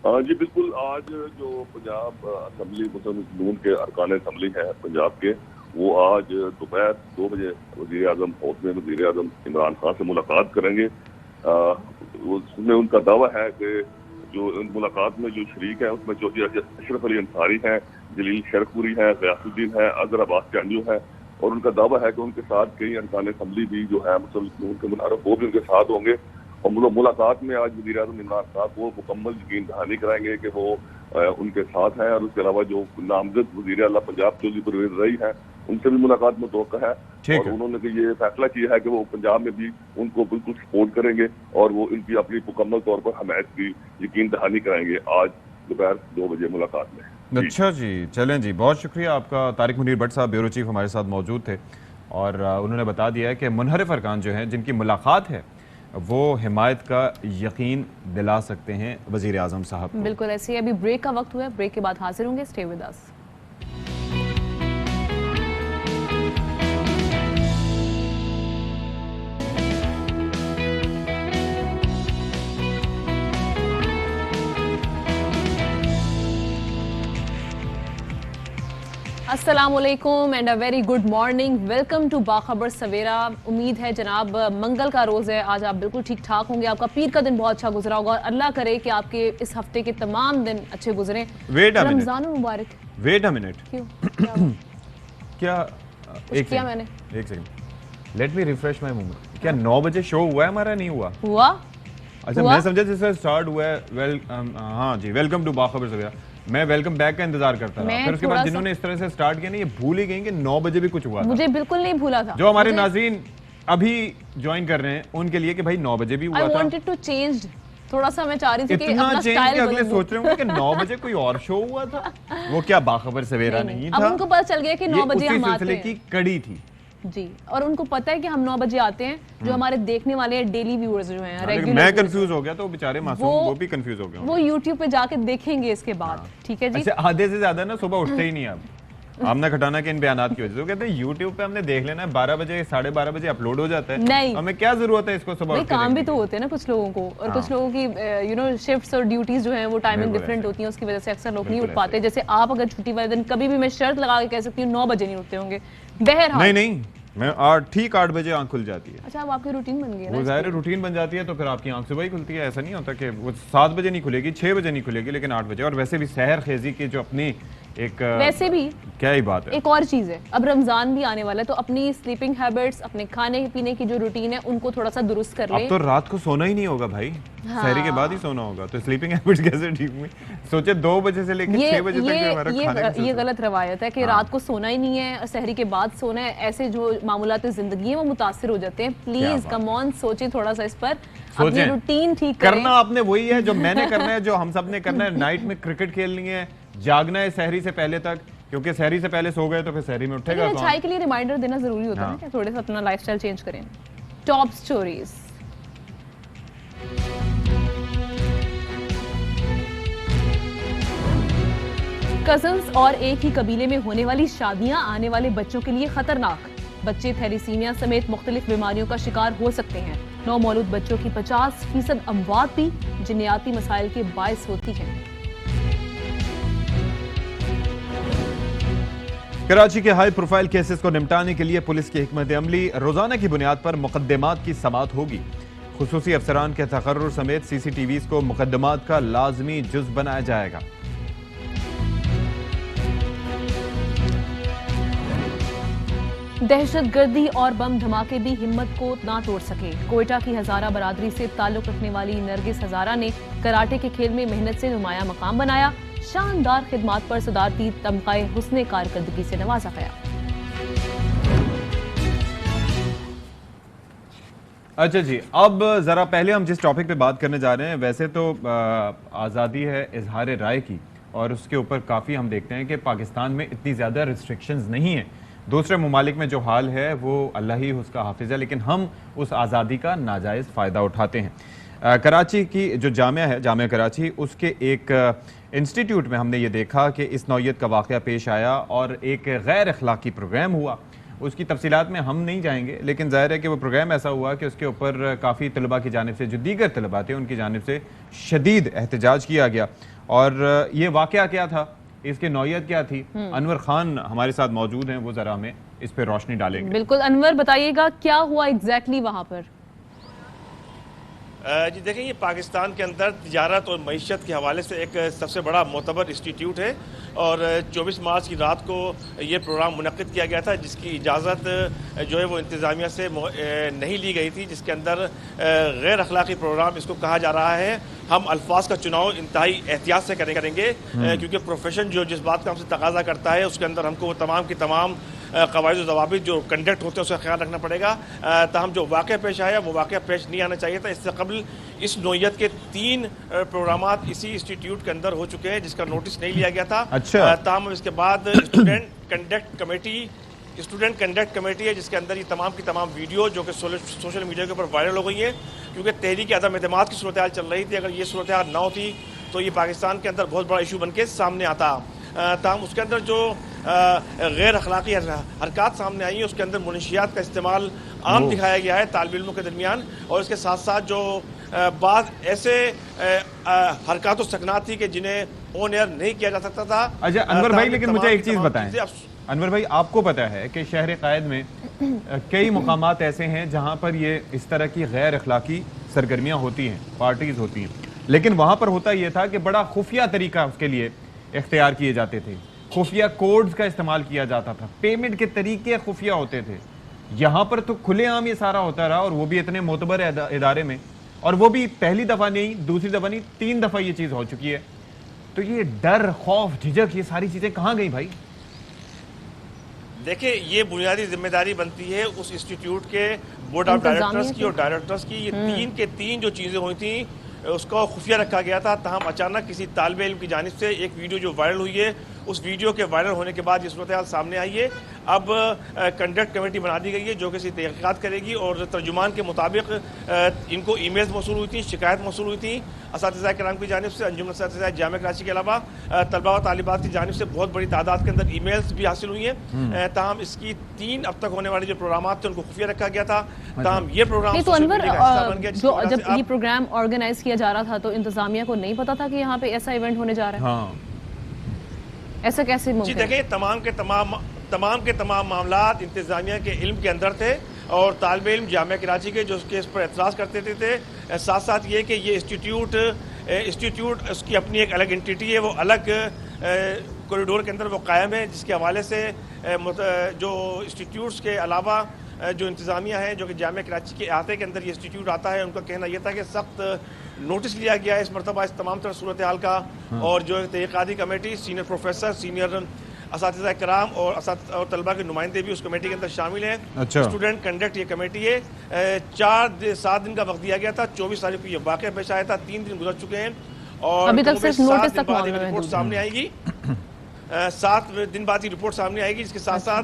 जी बिल्कुल, आज जो पंजाब असम्बली मुस्लिम नून के अरकान असम्बली है पंजाब के, वो आज दोपहर 2 बजे वज़ीर आज़म हाउस में वज़ीर आज़म इमरान खान से मुलाकात करेंगे। उसमें उनका दावा है कि जो मुलाकात में जो शरीक है उसमें चौधरी अशरफ अली अंसारी हैं, जलील शरफपुरी है, गयासुद्दीन है, अजहर अब्बास चांडियो है, और उनका दावा है कि उनके साथ कई अरकान असम्बली भी जो है मुस्लिम नून के मुनारफ, वो भी उनके साथ होंगे। और मुलाकात में आज वज़ीर आज़म इमरान खान को मुकम्मल यकीन दहानी कराएंगे कि वो उनके साथ हैं, और उसके अलावा जो नामजद वज़ीर आला पंजाब चौधरी परवेज़ रई हैं, उनसे भी मुलाकात मुतवक्का है। और उन्होंने ये फैसला किया है कि वो पंजाब में भी उनको बिल्कुल सपोर्ट करेंगे, और वो इनकी अपनी मुकम्मल तौर पर हमायत की यकीन दहानी कराएंगे आज दोपहर 2 बजे मुलाकात में। अच्छा जी, चलें जी, बहुत शुक्रिया आपका। तारिक मुनीर भट्ट साहब ब्यूरो चीफ हमारे साथ मौजूद थे, और उन्होंने बता दिया है कि मुनहरिफ अरकान जो हैं जिनकी मुलाकात है वो हिमायत का यकीन दिला सकते हैं वज़ीर आज़म साहब। बिल्कुल ऐसे ही। अभी ब्रेक का वक्त हुआ है, ब्रेक के बाद हाजिर होंगे। Stay with us. अस्सलामुअलैकुम and a very good morning. Welcome to Bakhabar Savera. उम्मीद है जनाब मंगल का रोज़ है, आज आप बिल्कुल ठीक ठाक होंगे, आपका पीर का दिन बहुत अच्छा गुजरा होगा, और अल्लाह करे कि आपके इस हफ्ते के तमाम दिन अच्छे गुजरे। वेट अ मिनट, रमजान मुबारक। वेट अ मिनट, क्यों? क्या एक किया मैंने। एक second, let me refresh my moment. क्या 9 बजे शो हुआ है हमारा? नहीं हुआ। अच्छा, मैं समझा जैसे स्टार्ट हुआ है। हाँ जी, वेलकम टू बाखबर सवेरा। मैं वेलकम बैक का इंतजार करता रहा, फिर उसके बाद जिन्होंने इस तरह से स्टार्ट किया ना, ये भूल ही गए कि 9 बजे भी कुछ हुआ था। मुझे बिल्कुल नहीं भूला था। जो हमारे नाज़रीन अभी ज्वाइन कर रहे हैं उनके लिए कि भाई 9 बजे भी हुआ था। I wanted to change, थोड़ा सा मैं चाह रही थी कि इतना अपना चेंज स्टाइल के अगले सोच रहे होंगे कि 9 बजे कोई और शो हुआ था। वो क्या बाखबर सवेरा नहीं था? अब उनको पता चल गया कि 9 बजे हम आते हैं। की कड़ी थी जी, और उनको पता है कि हम 9 बजे आते हैं। जो हमारे देखने वाले डेली व्यूअर्स जो हैं, रेगुलर, मैं कंफ्यूज हो गया तो बेचारे मासूम वो भी कंफ्यूज हो गए। वो YouTube पे जाके देखेंगे इसके बाद। ठीक है जी। अच्छा, आधे से ज्यादा ना सुबह उठते ही नहीं अब आमना खटाना के इन बयानात की वजह से। वो कहते हैं YouTube पे हमने देख लेना है, 12 बजे 12:30 बजे अपलोड हो जाता है। नहीं, हमें क्या जरूरत है इसको सुबह? काम भी तो होते हैं ना कुछ लोगों को, और कुछ लोगों की शिफ्ट्स और ड्यूटीज जो हैं वो टाइमिंग डिफरेंट होती हैं, उसकी वजह से अक्सर लोग नहीं उठ पाते। जैसे आप अगर छुट्टी वाले दिन कभी भी मैं शर्त लगा के कह सकती हूँ 9 बजे नहीं उठते होंगे। बहरहाल नहीं, मैं ठीक 8 बजे आंख खुल जाती है। अच्छा, अब आपकी रूटीन बन गई है ना? वो ज़ाहिर रूटीन बन जाती है तो फिर आपकी आंख सुबह ही खुलती है। ऐसा नहीं होता कि वो 7 बजे नहीं खुलेगी, 6 बजे नहीं खुलेगी, लेकिन 8 बजे। और वैसे भी सहर खेजी की जो अपनी एक वैसे भी क्या ही बात है। एक और चीज है, अब रमजान भी आने वाला है, तो अपनी स्लीपिंग हैबिट्स, अपने खाने पीने की जो रूटीन है उनको थोड़ा सा दुरुस्त कर ले। अब तो रात को सोना ही नहीं होगा भाई, सहरी के बाद ही सोना होगा, तो स्लीपिंग हैबिट्स कैसे ठीक हुई? सोचे 2 बजे से लेकर 6 बजे तक हमारा खाने ये गलत रवायत है कि रात को सोना ही नहीं है और सहरी के बाद सोना है। ऐसे जो मामूलात जिंदगी है वो मुतासिर हो जाते हैं। प्लीज कम ऑन, सोचिए थोड़ा सा इस पर, अपनी रूटीन ठीक करें। करना आपने वही है जो मैंने करना है, जो हम सब ने करना है। नाइट में क्रिकेट खेलनी है, जागना है सहरी से पहले तक, क्योंकि सहरी से पहले सो गए तो फिर सहरी में उठेगा कौन? चाय के लिए रिमाइंडर देना जरूरी होता है ना, थोड़े सा अपना लाइफस्टाइल चेंज करें। Top stories. कजन्स और एक ही कबीले में होने वाली शादियां आने वाले बच्चों के लिए खतरनाक। बच्चे थैलीसीमिया समेत मुख्तलिफ बीमारियों का शिकार हो सकते हैं। नौमौलूद बच्चों की 50% अमवात भी जिन्याती मसाइल के बायस होती हैं। कराची के हाई प्रोफाइल केसेस को निपटाने के लिए पुलिस की हिकमत अमली, रोजाना की बुनियाद पर मुकदमात की समाअत होगी। खुसूसी अफसरान के तकर्रुर समेत CCTVs को मुकदमात का लाजमी जुज बनाया जाएगा। दहशतगर्दी और बम धमाके भी हिम्मत को ना तोड़ सके। कोयटा की हजारा बरादरी से ताल्लुक रखने वाली नरगिस हजारा ने कराटे के खेल में मेहनत से नुमाया मकाम बनाया। शानदार खिदमात पर सदारती तमगाए हुस्ने कारकर्दगी से नवाजा गया। अच्छा जी, अब जरा पहले हम जिस टॉपिक पे बात करने जा रहे हैं, वैसे तो आज़ादी है इजहार राय की, और उसके ऊपर काफ़ी हम देखते हैं कि पाकिस्तान में इतनी ज़्यादा रिस्ट्रिक्शंस नहीं हैं। दूसरे ममालिक में जो हाल है वो अल्लाह ही उसका हाफिज़ है, लेकिन हम उस आज़ादी का नाजायज़ फ़ायदा उठाते हैं। कराची की जो जामिया है, जामिया कराची, उसके एक इंस्टीट्यूट में हमने ये देखा कि इस नौयत का वाक़या पेश आया और एक गैर अखलाकी प्रोग्राम हुआ। उसकी तफसीलात में हम नहीं जाएंगे, लेकिन ज़ाहिर है कि वो प्रोग्राम ऐसा हुआ कि उसके ऊपर काफ़ी तलबा की जानिब से, जो दीगर तलबा थे उनकी जानिब से शदीद एहतजाज किया गया। और ये वाक़या क्या था, इसकी नौयत क्या थी? अनवर खान हमारे साथ मौजूद हैं, वो ज़रा हमें इस पर रोशनी डालेंगे। बिल्कुल अनवर, बताइएगा क्या हुआ एग्जैक्टली वहाँ पर? जी देखें, ये पाकिस्तान के अंदर तिजारत और मईशत के हवाले से एक सबसे बड़ा मोतबर इंस्टीट्यूट है, और 24 मार्च की रात को ये प्रोग्राम मुनक्किद किया गया था, जिसकी इजाज़त जो है वो इंतज़ामिया से नहीं ली गई थी, जिसके अंदर गैर अखलाकी प्रोग्राम इसको कहा जा रहा है। हम अल्फाज का चुनाव इंतहाई एहतियात से करेंगे, क्योंकि प्रोफेशन जो जिस बात का हमसे तकाजा करता है उसके अंदर हमको वो तमाम की तमाम कवायद ज़वाबित जो कंडक्ट होते हैं उसका ख्याल रखना पड़ेगा। ताहम जो वाक़या पेश आया वो वाक़या पेश नहीं आना चाहिए था। इससे कबल इस नौयत के 3 प्रोग्रामात इसी इंस्टीट्यूट के अंदर हो चुके हैं, जिसका नोटिस नहीं लिया गया था। अच्छा। ताहम इसके बाद स्टूडेंट कंडक्ट कमेटी है, जिसके अंदर ये तमाम की तमाम वीडियो जो कि सोशल मीडिया के ऊपर वायरल हो गई है, क्योंकि तहरीक अदम एतमाद की सूरत हाल चल रही थी। अगर ये सूरत हाल ना होती तो ये पाकिस्तान के अंदर बहुत बड़ा इशू बन के सामने आता। ताहम उसके अंदर जो गैर अखलाकी हरकत सामने आई है, उसके अंदर मुनशियात का इस्तेमाल आम दिखाया गया है तालिब इल्मों के दरमियान, और इसके साथ साथ जो बाद ऐसे हरकत सकनात थी कि जिन्हें ऑन एयर नहीं किया जा सकता था। अच्छा अनवर भाई, लेकिन मुझे एक चीज़ बताएं अनवर भाई, आपको पता है कि शहर कायद में कई मुकामात ऐसे हैं जहाँ पर ये इस तरह की गैर अखलाकी सरगर्मियाँ होती हैं, पार्टीज होती हैं, लेकिन वहाँ पर होता ये था कि बड़ा खुफिया तरीका उसके लिए इख्तियार किए जाते थे। खुफिया कोड्स का इस्तेमाल किया जाता था, पेमेंट के तरीके खुफिया होते थे। यहाँ पर तो खुलेआम ये सारा होता रहा, और वो भी इतने मोतबर इदारे में, और वो भी पहली दफा नहीं, दूसरी दफा नहीं, 3 दफा ये चीज हो चुकी है। तो ये डर, खौफ, झिझक, ये सारी चीजें कहाँ गई भाई? देखिए, ये बुनियादी जिम्मेदारी बनती है उस इंस्टीट्यूट के बोर्ड ऑफ डायरेक्टर्स की और डायरेक्टर्स की। ये 3 के 3 जो चीजें हुई थी उसको खुफिया रखा गया था। तहम अचानक किसी तालिब इल्म की जानिब से एक वीडियो जो वायरल हुई है, उस वीडियो के वायरल होने के बाद ये सूरत हाल सामने आई है। अब कंडक्ट कमेटी बना दी गई है जो किसी तहकीकात करेगी, और तर्जुमान के मुताबिक इनको ईमेल्स मौसूल हुई थी, शिकायत मौसूल हुई थी असातिज़ा कराम की जानिब से, अंजुमन असातिज़ा जामिया कराची के अलावा तलबा व तालिबात की जानिब से बहुत बड़ी तादाद के अंदर ईमेल्स भी हासिल हुई हैं। ताहम इसकी 3 अब तक होने वाले जो प्रोग्राम थे उनको खुफिया रखा गया था। ताहम ये प्रोग्राम तो अनवर, जो जब ये प्रोग्राम ऑर्गेनाइज किया जा रहा था तो इंतजामिया को नहीं पता था कि यहाँ पे ऐसा इवेंट होने जा रहा है? ऐसा कैसे मुमकिन? जी देखिए, तमाम के तमाम मामलात इंतजामिया के इल्म के अंदर थे, और तालिब इल्म जामिया कराची के जो उसके इस पर एतराज़ करते थे। साथ साथ ये कि ये इंस्टीट्यूट उसकी अपनी एक अलग एंटिटी है, वो अलग कॉरिडोर के अंदर वो कायम है, जिसके हवाले से जो इंस्टीट्यूट्स के अलावा जो इंतज़ामिया है जो कि जामिया कराची के अहाते के अंदर ये इंस्टीट्यूट आता है, उनका कहना यह था कि सख्त नोटिस लिया गया है इस मरतबा इस तमाम तरह सूरत हाल का। और जो तहक़ीक़ाती कमेटी, सीनियर प्रोफेसर, सीनियर असातिज़ा कराम और तलबा के नुमाइंदे भी उस कमेटी के अंदर शामिल हैं। अच्छा। स्टूडेंट कंडक्ट ये कमेटी है। 7 दिन का वक्त दिया गया था। 24 तारीख को ये वाक़या पेश आया था। 3 दिन गुजर चुके हैं और अभी तक सिर्फ नोटिस तक रिपोर्ट सामने आएगी। 7 दिन बाद ही रिपोर्ट सामने आएगी। इसके साथ साथ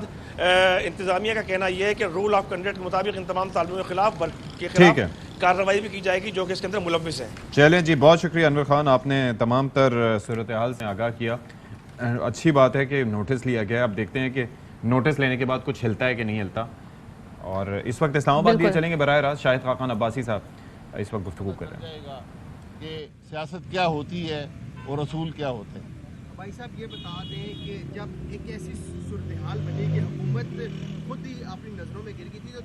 इंतजामिया का कहना यह है कि रूल ऑफ कंडक्ट के मुताबिक इन तमाम तालिबों के खिलाफ कार्रवाई भी की जाएगी जो कि इसके अंदर मुलव्विस है। चलें जी, बहुत शुक्रिया अनवर खान, आपने तमाम तर सूरत हाल से आगाह किया। अच्छी बात है कि नोटिस लिया गया है। अब देखते हैं कि नोटिस लेने के बाद कुछ हिलता है कि नहीं हिलता। और इस वक्त इस्लामाबाद लिए चलेंगे बराह रास्त, शाहिद खान अब्बासी साहब इस वक्त गुफ्तगू कर रहे हैं कि सियासत क्या होती है और रसूल क्या होते हैं। भाई साहब ये बता दें कि जब एक ऐसी सूरत हाल बनी कि हुकूमत खुद ही अपनी नज़रों में गिर गई थी, तो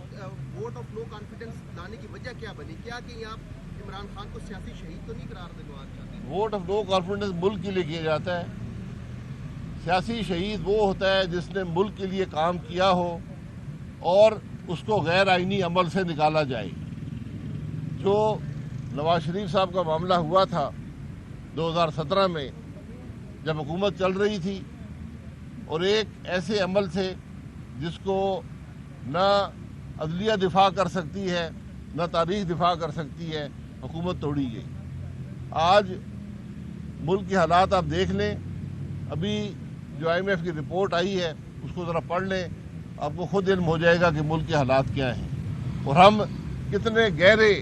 वोट ऑफ नो कॉन्फिडेंस लाने की वजह क्या बनी? क्या कि आप इमरान खान को सियासी शहीद तो नहीं करार दिलवाना चाहते? वोट ऑफ नो कॉन्फिडेंस मुल्क के लिए किया जाता है। सियासी शहीद वो होता है जिसने मुल्क के लिए काम किया हो और उसको गैर आइनी अमल से निकाला जाए। जो नवाज शरीफ साहब का मामला हुआ था 2017 में, जब हुकूमत चल रही थी, और एक ऐसे अमल से जिसको ना अदलिया दिफा कर सकती है ना तारीख दिफा कर सकती है, हुकूमत तोड़ी गई। आज मुल्क के हालात आप देख लें। अभी जो IMF की रिपोर्ट आई है उसको ज़रा पढ़ लें, आपको खुद इल्म हो जाएगा कि मुल्क के हालात क्या हैं और हम कितने गहरे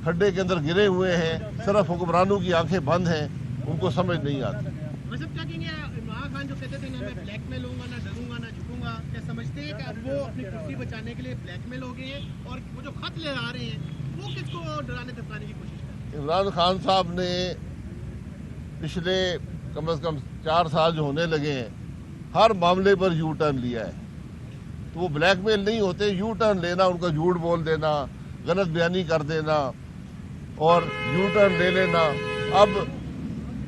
खड्डे के अंदर गिरे हुए हैं। सिर्फ हुक्मरानों की आंखें बंद हैं, उनको समझ नहीं आती। मतलब क्या कहेंगे इमरान खान जो कहते थे ना मैं ब्लैकमेल होऊंगा, ना डरूंगा, ना झुकूंगा, क्या समझते हैं कि अब वो अपनी कुर्सी बचाने के लिए ब्लैकमेल हो गए हैं और वो जो खत ले आ रहे हैं वो किसको डराने धमकाने की कोशिश कर रहे हैं? इमरान खान साहब ने पिछले कम से कम 4 साल जो होने लगे हैं, हर मामले पर यू टर्न लिया है। तो वो ब्लैकमेल नहीं होते, यू टर्न लेना, उनका झूठ बोल देना, गलत बयानी कर देना और यू टर्न ले लेना। अब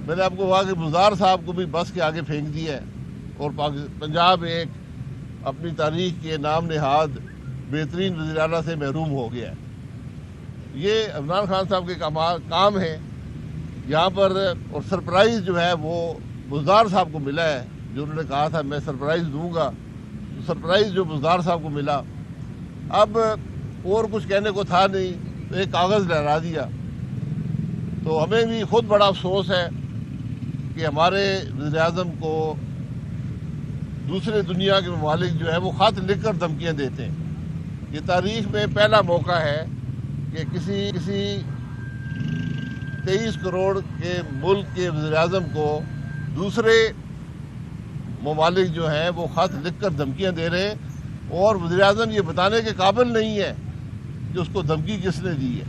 मैंने आपको कहा कि बुज़दार साहब को भी बस के आगे फेंक दिया है और पंजाब एक अपनी तारीख के नाम नहाद बेहतरीन वज़ीर आला से महरूम हो गया है। ये इमरान खान साहब के काम है यहाँ पर। और सरप्राइज़ जो है वो बुज़दार साहब को मिला है, जो उन्होंने कहा था मैं सरप्राइज़ दूंगा। तो सरप्राइज़ जो बुज़दार साहब को मिला, अब और कुछ कहने को था नहीं, तो एक कागज़ लहरा दिया। तो हमें भी खुद बड़ा अफसोस है कि हमारे वज़ीर-ए-आज़म को दूसरे दुनिया के ममालिक जो है वो ख़त लिख कर धमकियाँ देते हैं। ये तारीख़ में पहला मौका है कि किसी 23 करोड़ के मुल्क के वज़ीर-ए-आज़म को दूसरे ममालिक जो हैं वो ख़त लिख कर धमकियाँ दे रहे हैं और वज़ीर-ए-आज़म ये बताने के काबिल नहीं है कि उसको धमकी किसने दी है।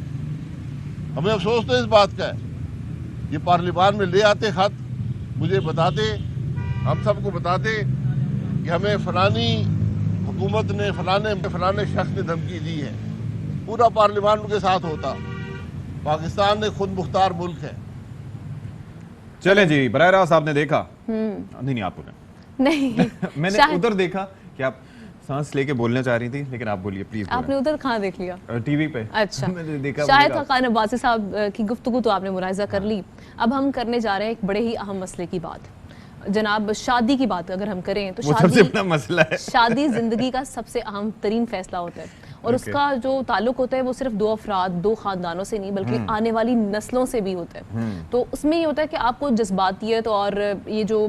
हमें अफसोस तो इस बात का है। ये पार्लियामान में ले आते ख़त, मुझे बताते, हम सबको बताते कि हमें फ़लानी हुकूमत ने फलाने शख्स ने धमकी दी है, पूरा पार्लियामान उनके साथ होता। पाकिस्तान ने खुद मुख्तार मुल्क है। चलें जी, बराह रास्त आपने देखा नहीं आप बोले नहीं मैंने उधर देखा कि आप सांस लेके बोलना चाह रही थी, लेकिन आप बोलिए प्लीज। आपने उधर कहाँ देख लिया? टीवी पे। अच्छा मैंने देखा। शाहिद खान अब्बासी साहब की गुफ्तगू तो आपने मुलाहिजा कर ली। अब हम करने जा रहे हैं एक बड़े ही अहम मसले की बात। जनाब शादी की बात अगर हम करें तो सबसे बड़ा मसला है। शादी जिंदगी का सबसे अहम तरीन फैसला होता है और उसका जो ताल्लुक होता है वो सिर्फ दो अफराद, दो खानदानों से नहीं बल्कि आने वाली नस्लों से भी होता है। तो उसमें ये होता है कि आपको जज्बातियत और ये जो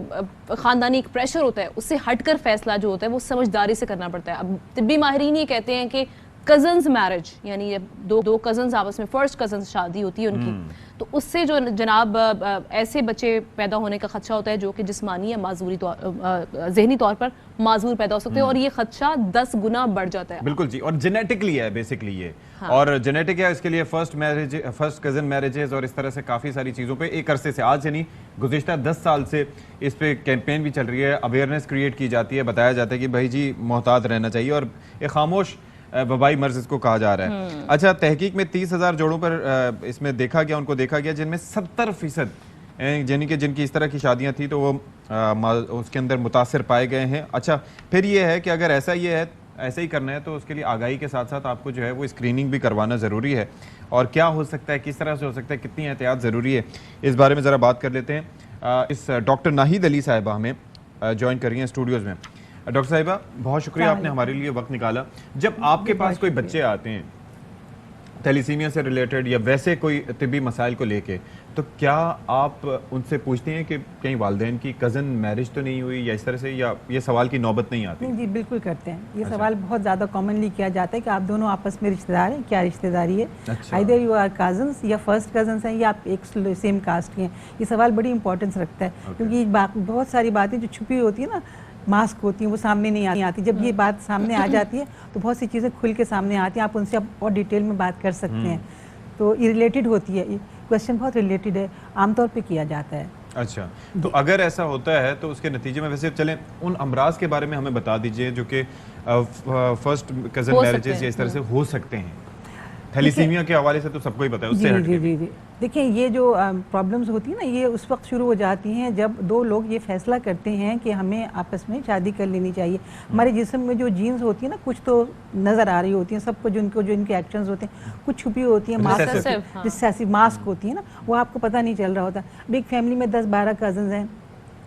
खानदानी एक प्रेशर होता है उससे हटकर फैसला जो होता है वो समझदारी से करना पड़ता है। अब तिब्बी माहिरीन ये कहते हैं कि कजन्स मैरिज यानी दो कजन्स आपस में फर्स्ट कजन्स शादी होती है उनकी, तो उससे जो जनाब ऐसे बच्चे पैदा होने का खदशा होता है जो कि जिस्मानी या माजूरी जहनी तौर पर माजूर पैदा हो सकते हैं और ये खदशा 10 गुना बढ़ जाता है। बिल्कुल जी, और जेनेटिकली है बेसिकली ये। हाँ। और जेनेटिक है, इसके लिए फर्स्ट कजन मैरिजेस और इस तरह से काफ़ी सारी चीज़ों पे एक अरसे से, आज यानी गुज़िश्ता 10 साल से इस पे कैंपेन भी चल रही है, अवेयरनेस क्रिएट की जाती है, बताया जाता है कि भाई जी मोहतात रहना चाहिए और एक खामोश वबाई मर्ज इसको कहा जा रहा है। अच्छा, तहकीक में 30,000 जोड़ों पर इसमें देखा गया, उनको देखा गया जिनमें 70% यानी कि जिनकी इस तरह की शादियां थी तो वो उसके अंदर मुतासिर पाए गए हैं। अच्छा, फिर ये है कि अगर ऐसा ही करना है तो उसके लिए आगाही के साथ साथ आपको जो है वो स्क्रीनिंग भी करवाना ज़रूरी है। और क्या हो सकता है, किस तरह से हो सकता है, कितनी एहतियात ज़रूरी है, इस बारे में ज़रा बात कर लेते हैं। इस डॉक्टर नाहिद अली साहिबा हमें ज्वाइन कर रही हैं स्टूडियोज़ में। डॉक्टर साहिबा, बहुत शुक्रिया आपने हमारे लिए वक्त निकाला। जब आपके पास कोई बच्चे आते हैं थैलीसीमिया से रिलेटेड या वैसे कोई तिब्बी मसाइल को लेके, तो क्या आप उनसे पूछते हैं कि कहीं वालिदैन की कज़न मैरिज तो नहीं हुई या इस तरह से, या ये सवाल की नौबत नहीं आती? नहीं जी, बिल्कुल करते हैं। ये सवाल बहुत ज़्यादा कॉमनली किया जाता है कि आप दोनों आपस में रिश्तेदार हैं, क्या रिश्तेदारी है? आइदर यू आर कजन्स या फर्स्ट कजन्स हैं या आप एक सेम कास्ट के हैं। ये सवाल बड़ी इंपॉर्टेंस रखता है क्योंकि बहुत सारी बातें जो छुपी होती है ना, मास्क होती हैं, वो सामने नहीं आती। जब ये बात सामने आ जाती है तो बहुत सी चीज़ें खुल के सामने आती हैं, आप उनसे और डिटेल में बात कर सकते हैं। तो ये रिलेटेड होती है, ये क्वेश्चन बहुत रिलेटेड है, आमतौर पे किया जाता है। अच्छा, तो अगर ऐसा होता है तो उसके नतीजे में वैसे चलें उन अमराज के बारे में हमें बता दीजिए जो कि फर्स्ट कजन मैरिजेस या इस तरह से हो सकते हैं। थैलीसीमिया के हवाले से तो सबको ही पता है, उससे हट के। जी। देखिए, ये जो प्रॉब्लम्स होती है ना, ये उस वक्त शुरू हो जाती हैं जब दो लोग ये फैसला करते हैं कि हमें आपस में शादी कर लेनी चाहिए। हमारे जिस्म में जो जीन्स होती है ना, कुछ तो नज़र आ रही होती हैं सबको, जो इनके एक्शंस होते हैं, कुछ छुपी होती हैं, मास्क होती है ना, वो आपको पता नहीं चल रहा होता। अब एक फैमिली में 10-12 कजन्स हैं,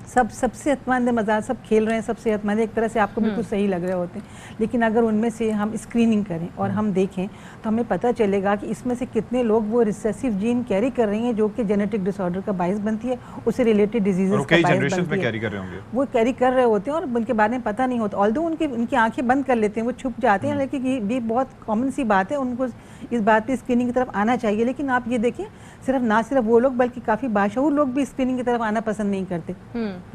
सब सेहतमंद मजाज, सब खेल रहे हैं, सब सेहतमंद, एक तरह से आपको बिल्कुल सही लग रहे होते हैं। लेकिन अगर उनमें से हम स्क्रीनिंग करें और हम देखें तो हमें पता चलेगा कि इसमें से कितने लोग वो रिसेसिव जीन कैरी कर रही हैं जो कि जेनेटिक डिसऑर्डर का बायस बनती है, उससे रिलेटेड डिजीजेस का बायस बनती है। वो कैरी कर रहे होते हैं और उनके बारे में पता नहीं होता। ऑल्दो उनकी आंखें बंद कर लेते हैं, वो छुप जाते हैं, लेकिन ये बहुत कॉमन सी बात है, उनको इस बात पे स्क्रीनिंग की तरफ आना चाहिए। लेकिन आप ये देखें, ना सिर्फ वो लोग बल्कि काफ़ी बाशऊर लोग भी स्क्रीनिंग की तरफ आना पसंद नहीं करते,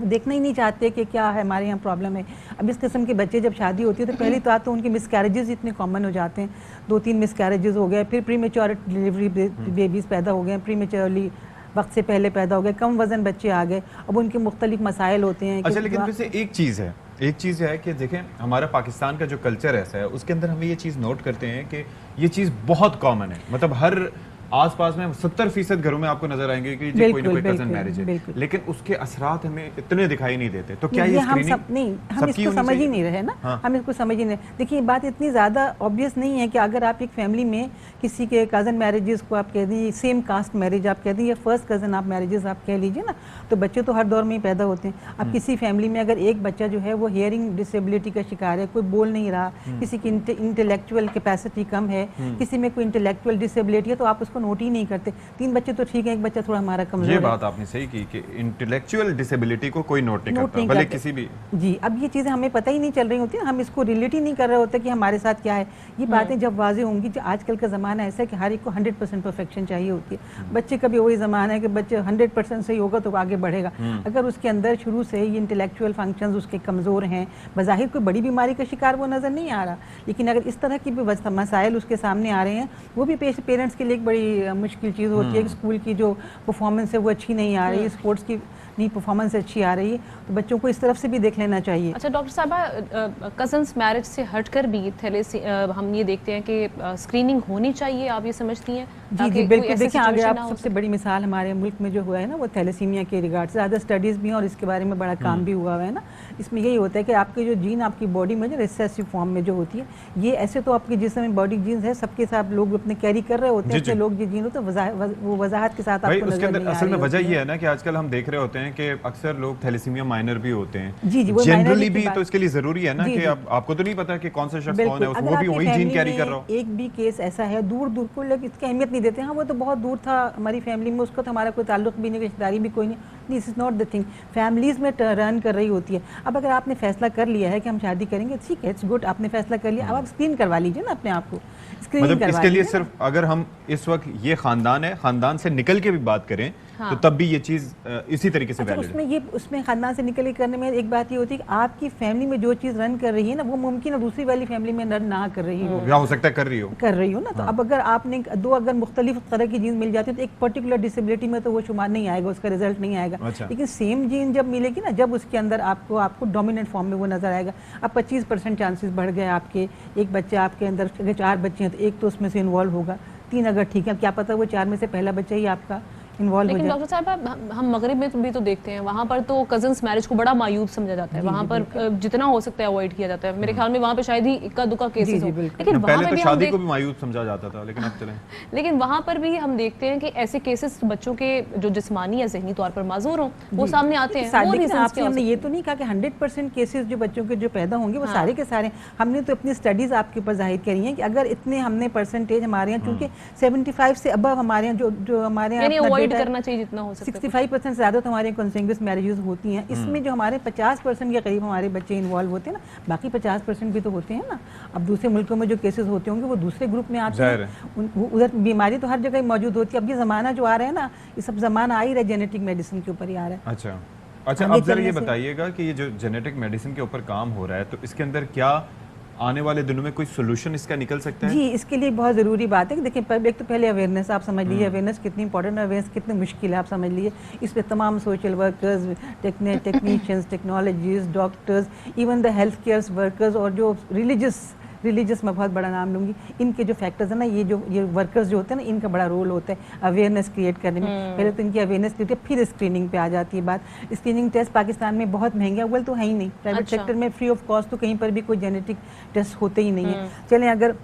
देखना ही नहीं चाहते कि क्या है, हमारे यहाँ प्रॉब्लम है। अब इस किस्म के बच्चे जब शादी होती है तो पहली बात तो उनके मिसकैरेजेस इतने कॉमन हो जाते हैं, 2-3 मिसकैरेजेस हो गए, फिर प्रीमेच्योर डिलीवरी बेबीज पैदा हो गए, प्रीमेच्योरली वक्त से पहले पैदा हो गए, कम वजन बच्चे आ गए। अब उनके मुख्तलिफ मसाइल होते हैं। अच्छा, लेकिन फिर से एक चीज़ है कि देखें, हमारा पाकिस्तान का जो कल्चर ऐसा है उसके अंदर हम ये चीज़ नोट करते हैं कि ये चीज़ बहुत कॉमन है, मतलब हर आसपास में 70% घरों में आपको नजर आएंगे कि कोई ना कोई कजन मैरिज है, लेकिन उसके असरात हमें इतने दिखाई नहीं देते। तो क्या ये हम इसको समझ ही नहीं रहे ना। हाँ। हम इसको समझ ही नहीं। देखिए, बात इतनी ज़्यादा ऑब्वियस नहीं है कि अगर आप एक फैमिली में किसी के कज़न मैरिजेस को आप कह दीजिए, सेम कास्ट मैरिज आप कह दीजिए, फर्स्ट कज़न आप मैरिजेस आप कह लीजिए ना, तो बच्चे तो हर दौर में ही पैदा होते हैं। अब किसी फैमिली में अगर एक बच्चा जो है वो हियरिंग डिसेबिलिटी का शिकार है, कोई बोल नहीं रहा, किसी की इंटेलेक्चुअल कैपेसिटी कम है, किसी में कोई इंटेलेक्चुअल डिसेबिलिटी है, तो आप उसको नोट ही नहीं करते। 3 बच्चे तो ठीक है, एक बच्चा थोड़ा हमारा कमजोर है। ये बात आपने सही की कि इंटेलेक्चुअल डिसेबिलिटी को कोई नोट नहीं करता, भले किसी भी। जी, अब ये चीजें हमें पता ही नहीं चल रही होती, हम इसको रिलेट ही नहीं कर रहे होते कि हमारे साथ क्या है। ये बातें जब वाज़ेह होंगी, जो आजकल का ज़माना ऐसा है कि हर एक को 100% परफेक्शन चाहिए होती है। बच्चे का भी वही ज़माना है कि बच्चे 100% सही होगा तो आगे बढ़ेगा। अगर उसके अंदर शुरू से ही इंटेलेक्चुअल फंक्शंस उसके कमज़ोर हैं, बज़ाहिर कोई बड़ी बीमारी का शिकार वो नज़र नहीं आ रहा, लेकिन अगर इस तरह की भी मसाइल उसके सामने आ रहे हैं, वो भी पेरेंट्स के लिए एक बड़ी मुश्किल चीज़ होती है कि स्कूल की जो परफॉर्मेंस है वो अच्छी नहीं आ रही है, स्पोर्ट्स की नहीं परफॉर्मेंस अच्छी आ रही है, तो बच्चों को इस तरफ से भी देख लेना चाहिए। अच्छा डॉक्टर साहबा, कजन्स मैरिज से हटकर भी हम ये देखते हैं कि स्क्रीनिंग होनी चाहिए, आप ये समझती हैं? जी जी बिल्कुल। देखिए आगे आप सबसे बड़ी मिसाल हमारे मुल्क में जो हुआ है ना वो थैलेसीमिया के रिगार्ड से ज़्यादा स्टडीज़ भी हैं और इसके बारे में बड़ा काम भी हुआ है ना। इसमें यही होता है कि आपके जो जीन आपकी बॉडी में जो रिसेसिव फॉर्म में जो होती है, ये ऐसे तो आपके जिस्म में बॉडी जीन्स है सबके साथ लोग अपने कैरी कर रहे होते हैं, ऐसे लोग ये जीन होते हैं वो वजाहत के साथ आपको उसके अंदर असल में वजह ये है ना कि आजकल हम देख रहे होते हैं कि अक्सर लोग थैलेसीमिया माइनर भी होते हैं, जी जी, जनरली भी, तो इसके लिए जरूरी है ना कि आपको तो नहीं पता कि कौन सा शख्स कौन है, वो भी वही जीन कैरी कर रहा हो। एक भी केस ऐसा है दूर दूर को लोग इसकी अहमियत नहीं देते, हाँ वो तो बहुत दूर था हमारी फैमिली में, उसको तो हमारा कोई ताल्लुक भी नहीं, रिश्तेदारी भी कोई नहीं, this is not the thing. Families में रन कर रही होती है। अब अगर आपने फैसला कर लिया है कि हम शादी करेंगे, ठीक है, इट्स गुड, आपने फैसला कर लिया, अब आप स्क्रीन करवा लीजिए ना अपने आप को, मतलब इसके लिए सिर्फ अगर हम इस वक्त ये खानदान है, खानदान से निकल के भी बात करें तो तब भी ये चीज इसी तरीके से वैलिड है। उसमें खानदान से निकल के करने में एक बात ये होती है कि आपकी फैमिली में जो चीज रन कर रही है ना वो मुमकिन है दूसरी वाली फैमिली में रन ना कर रही हो, या हो सकता है कर रही हो ना। तो अब अगर आपने दो अगर मुख्तलिफ तरह की जीन मिल जाती है तो एक पर्टिकुलर डिसेबिलिटी में तो वो शुमार नहीं आएगा, उसका रिजल्ट नहीं आएगा। लेकिन सेम जीन जब मिलेगी ना, जब उसके अंदर आपको डोमिनेंट फॉर्म में वो नजर आएगा। अब 25% चांसेस बढ़ गए आपके, एक बच्चा आपके अंदर, अगर 4 बच्चे हैं तो एक तो उसमें से इन्वॉल्व होगा, 3 अगर ठीक है, क्या पता वो 4 में से पहला बच्चा ही आपका इन्वॉल्व हो जाए। लेकिन डॉक्टर साहब हम मगरिब में भी तो देखते हैं, वहाँ पर तो कजन्स मैरिज को बड़ा मायूब समझा जाता है, वहाँ पर जितना हो सकता है अवॉइड किया जाता है। मेरे ख्याल में वहाँ पे शायद ही इक्का दुक्का केसेस हो, लेकिन पहले तो शादी को भी मायूब समझा जाता था, लेकिन अब चलें। लेकिन वहाँ पर भी हम देखते हैं कि ऐसे केसेस बच्चों के जो जिस्मानी या ज़हनी तौर पर माजूर हों वो सामने आते हैं। आपसे हमने ये तो नहीं कहा कि 100% केसेस जो बच्चों के जो पैदा होंगे वो सारे के सारे, हमने तो अपनी स्टडीज आपके ऊपर जाहिर करी है कि अगर इतने हमने परसेंटेज हमारे यहाँ, क्योंकि 75 से अबव हमारे यहाँ जो हमारे यहाँ अवॉइड करना चाहिए जितना 65% ज़्यादा तो हमारे कंसेंगुइस मैरिजेस होती हैं। इसमें जो हमारे 50% के करीब हमारे बच्चे इन्वॉल्व होते हैं ना, बाकी 50% भी तो होते हैं ना। अब दूसरे मुल्कों में जो केसेस होते होंगे वो दूसरे ग्रुप में आते हैं, उधर बीमारी तो हर जगह मौजूद होती है। अब ये ज़माना जो आ रहा है ना, ये सब ज़माना आ ही रहा है जेनेटिक मेडिसिन के ऊपर ही आ रहा है। अच्छा, अब जरा ये बताइएगा कि ये जो जेनेटिक मेडिसिन के ऊपर काम हो रहा है, तो इसके अंदर क्या आने वाले दिनों में कोई सोल्यूशन इसका निकल सकता है? जी, इसके लिए बहुत ज़रूरी बात है कि देखिए एक तो पहले अवेयरनेस आप समझ लीजिए, अवेयरनेस कितनी इंपॉर्टेंट है, अवेयरनेस कितनी मुश्किल है आप समझ लीजिए। इस पर तमाम social workers, technicians, technologies, doctors, even the health care workers और जो रिलीजियस मैं बहुत बड़ा नाम लूँगी, इनके जो फैक्टर्स है ना, ये वर्कर्स जो होते हैं ना, इनका बड़ा रोल होता है अवेयरनेस क्रिएट करने में। पहले तो इनकी अवेयरनेस क्रिएट, फिर स्क्रीनिंग पे आ जाती है बात। स्क्रीनिंग टेस्ट पाकिस्तान में बहुत महंगे, अव्वल तो है ही नहीं, प्राइवेट सेक्टर में फ्री ऑफ कॉस्ट तो कहीं पर भी कोई जेनेटिक टेस्ट होते ही नहीं है। चलें, अगर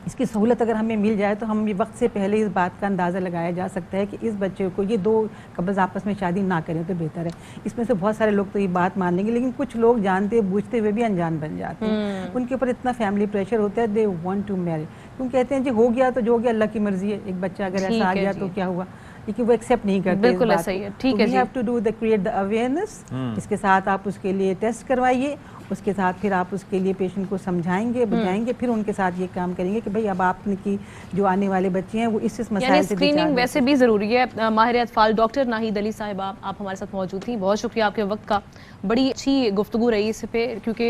इसकी सहूलत अगर हमें मिल जाए तो हम ये वक्त से पहले इस बात का अंदाज़ा लगाया जा सकता है कि इस बच्चे को, ये 2 कपल्स आपस में शादी ना करें तो बेहतर है। इसमें से बहुत सारे लोग तो ये बात मान लेंगे, लेकिन कुछ लोग जानते बूझते हुए भी अनजान बन जाते हैं। उनके ऊपर इतना फैमिली प्रेशर होता है, दे वांट टू मैरी, क्यों कहते हैं जी हो गया तो जो हो गया, अल्लाह की मर्जी है, एक बच्चा अगर ऐसा आ गया तो क्या हुआ, लेकिन वो एक्सेप्ट नहीं करते। बिल्कुल ऐसा ही है, ठीक है जी। We have to do the create the awareness. इसके साथ आप उसके लिए टेस्ट करवाइए, उसके साथ फिर आप उसके लिए पेशेंट को समझाएंगे, बुझाएंगे, फिर उनके साथ ये काम करेंगे कि भाई अब आपने की जो आने वाले बच्चे हैं वो इस मसाइल से स्क्रीनिंग वैसे भी ज़रूरी है। माहिर अतफाल डॉक्टर नाहिद अली साहिबा आप हमारे साथ मौजूद थी, बहुत शुक्रिया आपके वक्त का। बड़ी अच्छी गुफ्तगू रही इस पे, क्योंकि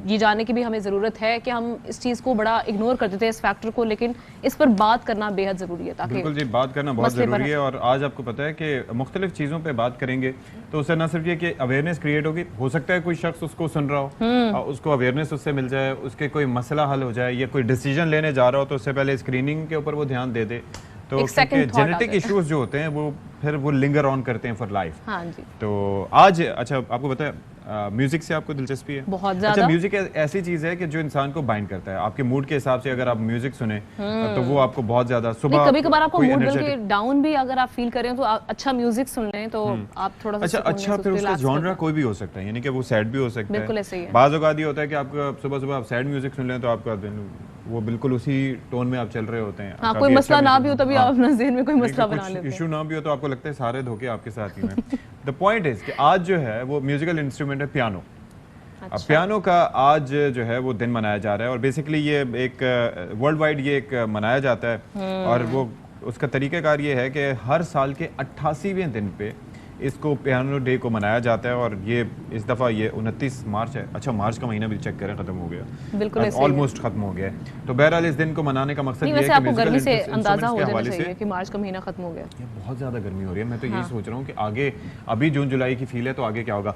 ये जानने की भी हमें ज़रूरत है कि हम इस चीज़ को बड़ा इग्नोर कर देते हैं इस फैक्टर को, लेकिन इस पर बात करना बेहद ज़रूरी है। ताकि बिल्कुल जी, बात करना बहुत ज़रूरी है। और आज आपको पता है कि मुख्तलिफ चीज़ों पर बात करेंगे तो उससे न सिर्फ ये कि अवेयरनेस क्रिएट होगी, हो सकता है कोई शख्स उसको सुन रहा हो, उसको अवेयरनेस उससे मिल जाए, उसके कोई मसला हल हो जाए, या कोई डिसीजन लेने जा रहा हो तो उससे पहले स्क्रीनिंग के ऊपर वो ध्यान दे दे। तो जेनेटिक इश्यूज जो होते हैं वो फिर वो लिंगर ऑन करते हैं फॉर लाइफ। हाँ जी। तो आज अच्छा आपको बताया म्यूजिक से आपको दिलचस्पी है बहुत ज्यादा। अच्छा, म्यूजिक ऐसी चीज है कि जो इंसान को बाइंड करता है, आपके मूड के हिसाब से अगर आप म्यूजिक सुने तो वो आपको बहुत ज्यादा सुबह कभी कभार आपको मूड बल्कि डाउन भी अगर आप फील करें तो अच्छा म्यूजिक सुन लें तो आप थोड़ा सा अच्छा फिर उसका जॉनरा कोई भी हो सकता है, यानी कि वो सैड भी हो सकता है। बिल्कुल ऐसे ही है। बाज़ औक़ात ये होता है कि आपका सुबह आप सैड म्यूजिक सुन लें तो आपका दिन वो बिल्कुल उसी टोन में आप चल रहे होते हैं। हाँ, कोई मसला ना भी हो तभी आप अपना ज़हन में कोई मसला बना लेते हैं। इशू ना भी हो तो आपको लगता है सारे धोखे आपके साथ ही हैं। द पॉइंट इज कि आज जो है वो म्यूजिकल इंस्ट्रूमेंट है पियानो। अब पियानो का आज जो है वो दिन मनाया जा रहा है और बेसिकली ये एक वर्ल्ड वाइड ये एक मनाया जाता है और वो उसका तरीक़ाकार ये है कि हर साल के 88वें दिन पे इसको पियानो डे को मनाया जाता है और ये इस दफ़ा ये 29 मार्च है। अच्छा, मार्च का महीना भी चेक करें ख़त्म हो गया, बिल्कुल ऑलमोस्ट ख़त्म हो गया। तो बहरहाल इस दिन को मनाने का मकसद ये है कि आपको गर्मी से अंदाजा हो जाना चाहिए कि मार्च का महीना ख़त्म हो गया। ये बहुत ज़्यादा गर्मी हो रही है। मैं तो यही सोच रहा हूँ कि आगे अभी जून जुलाई की फील है तो आगे क्या होगा।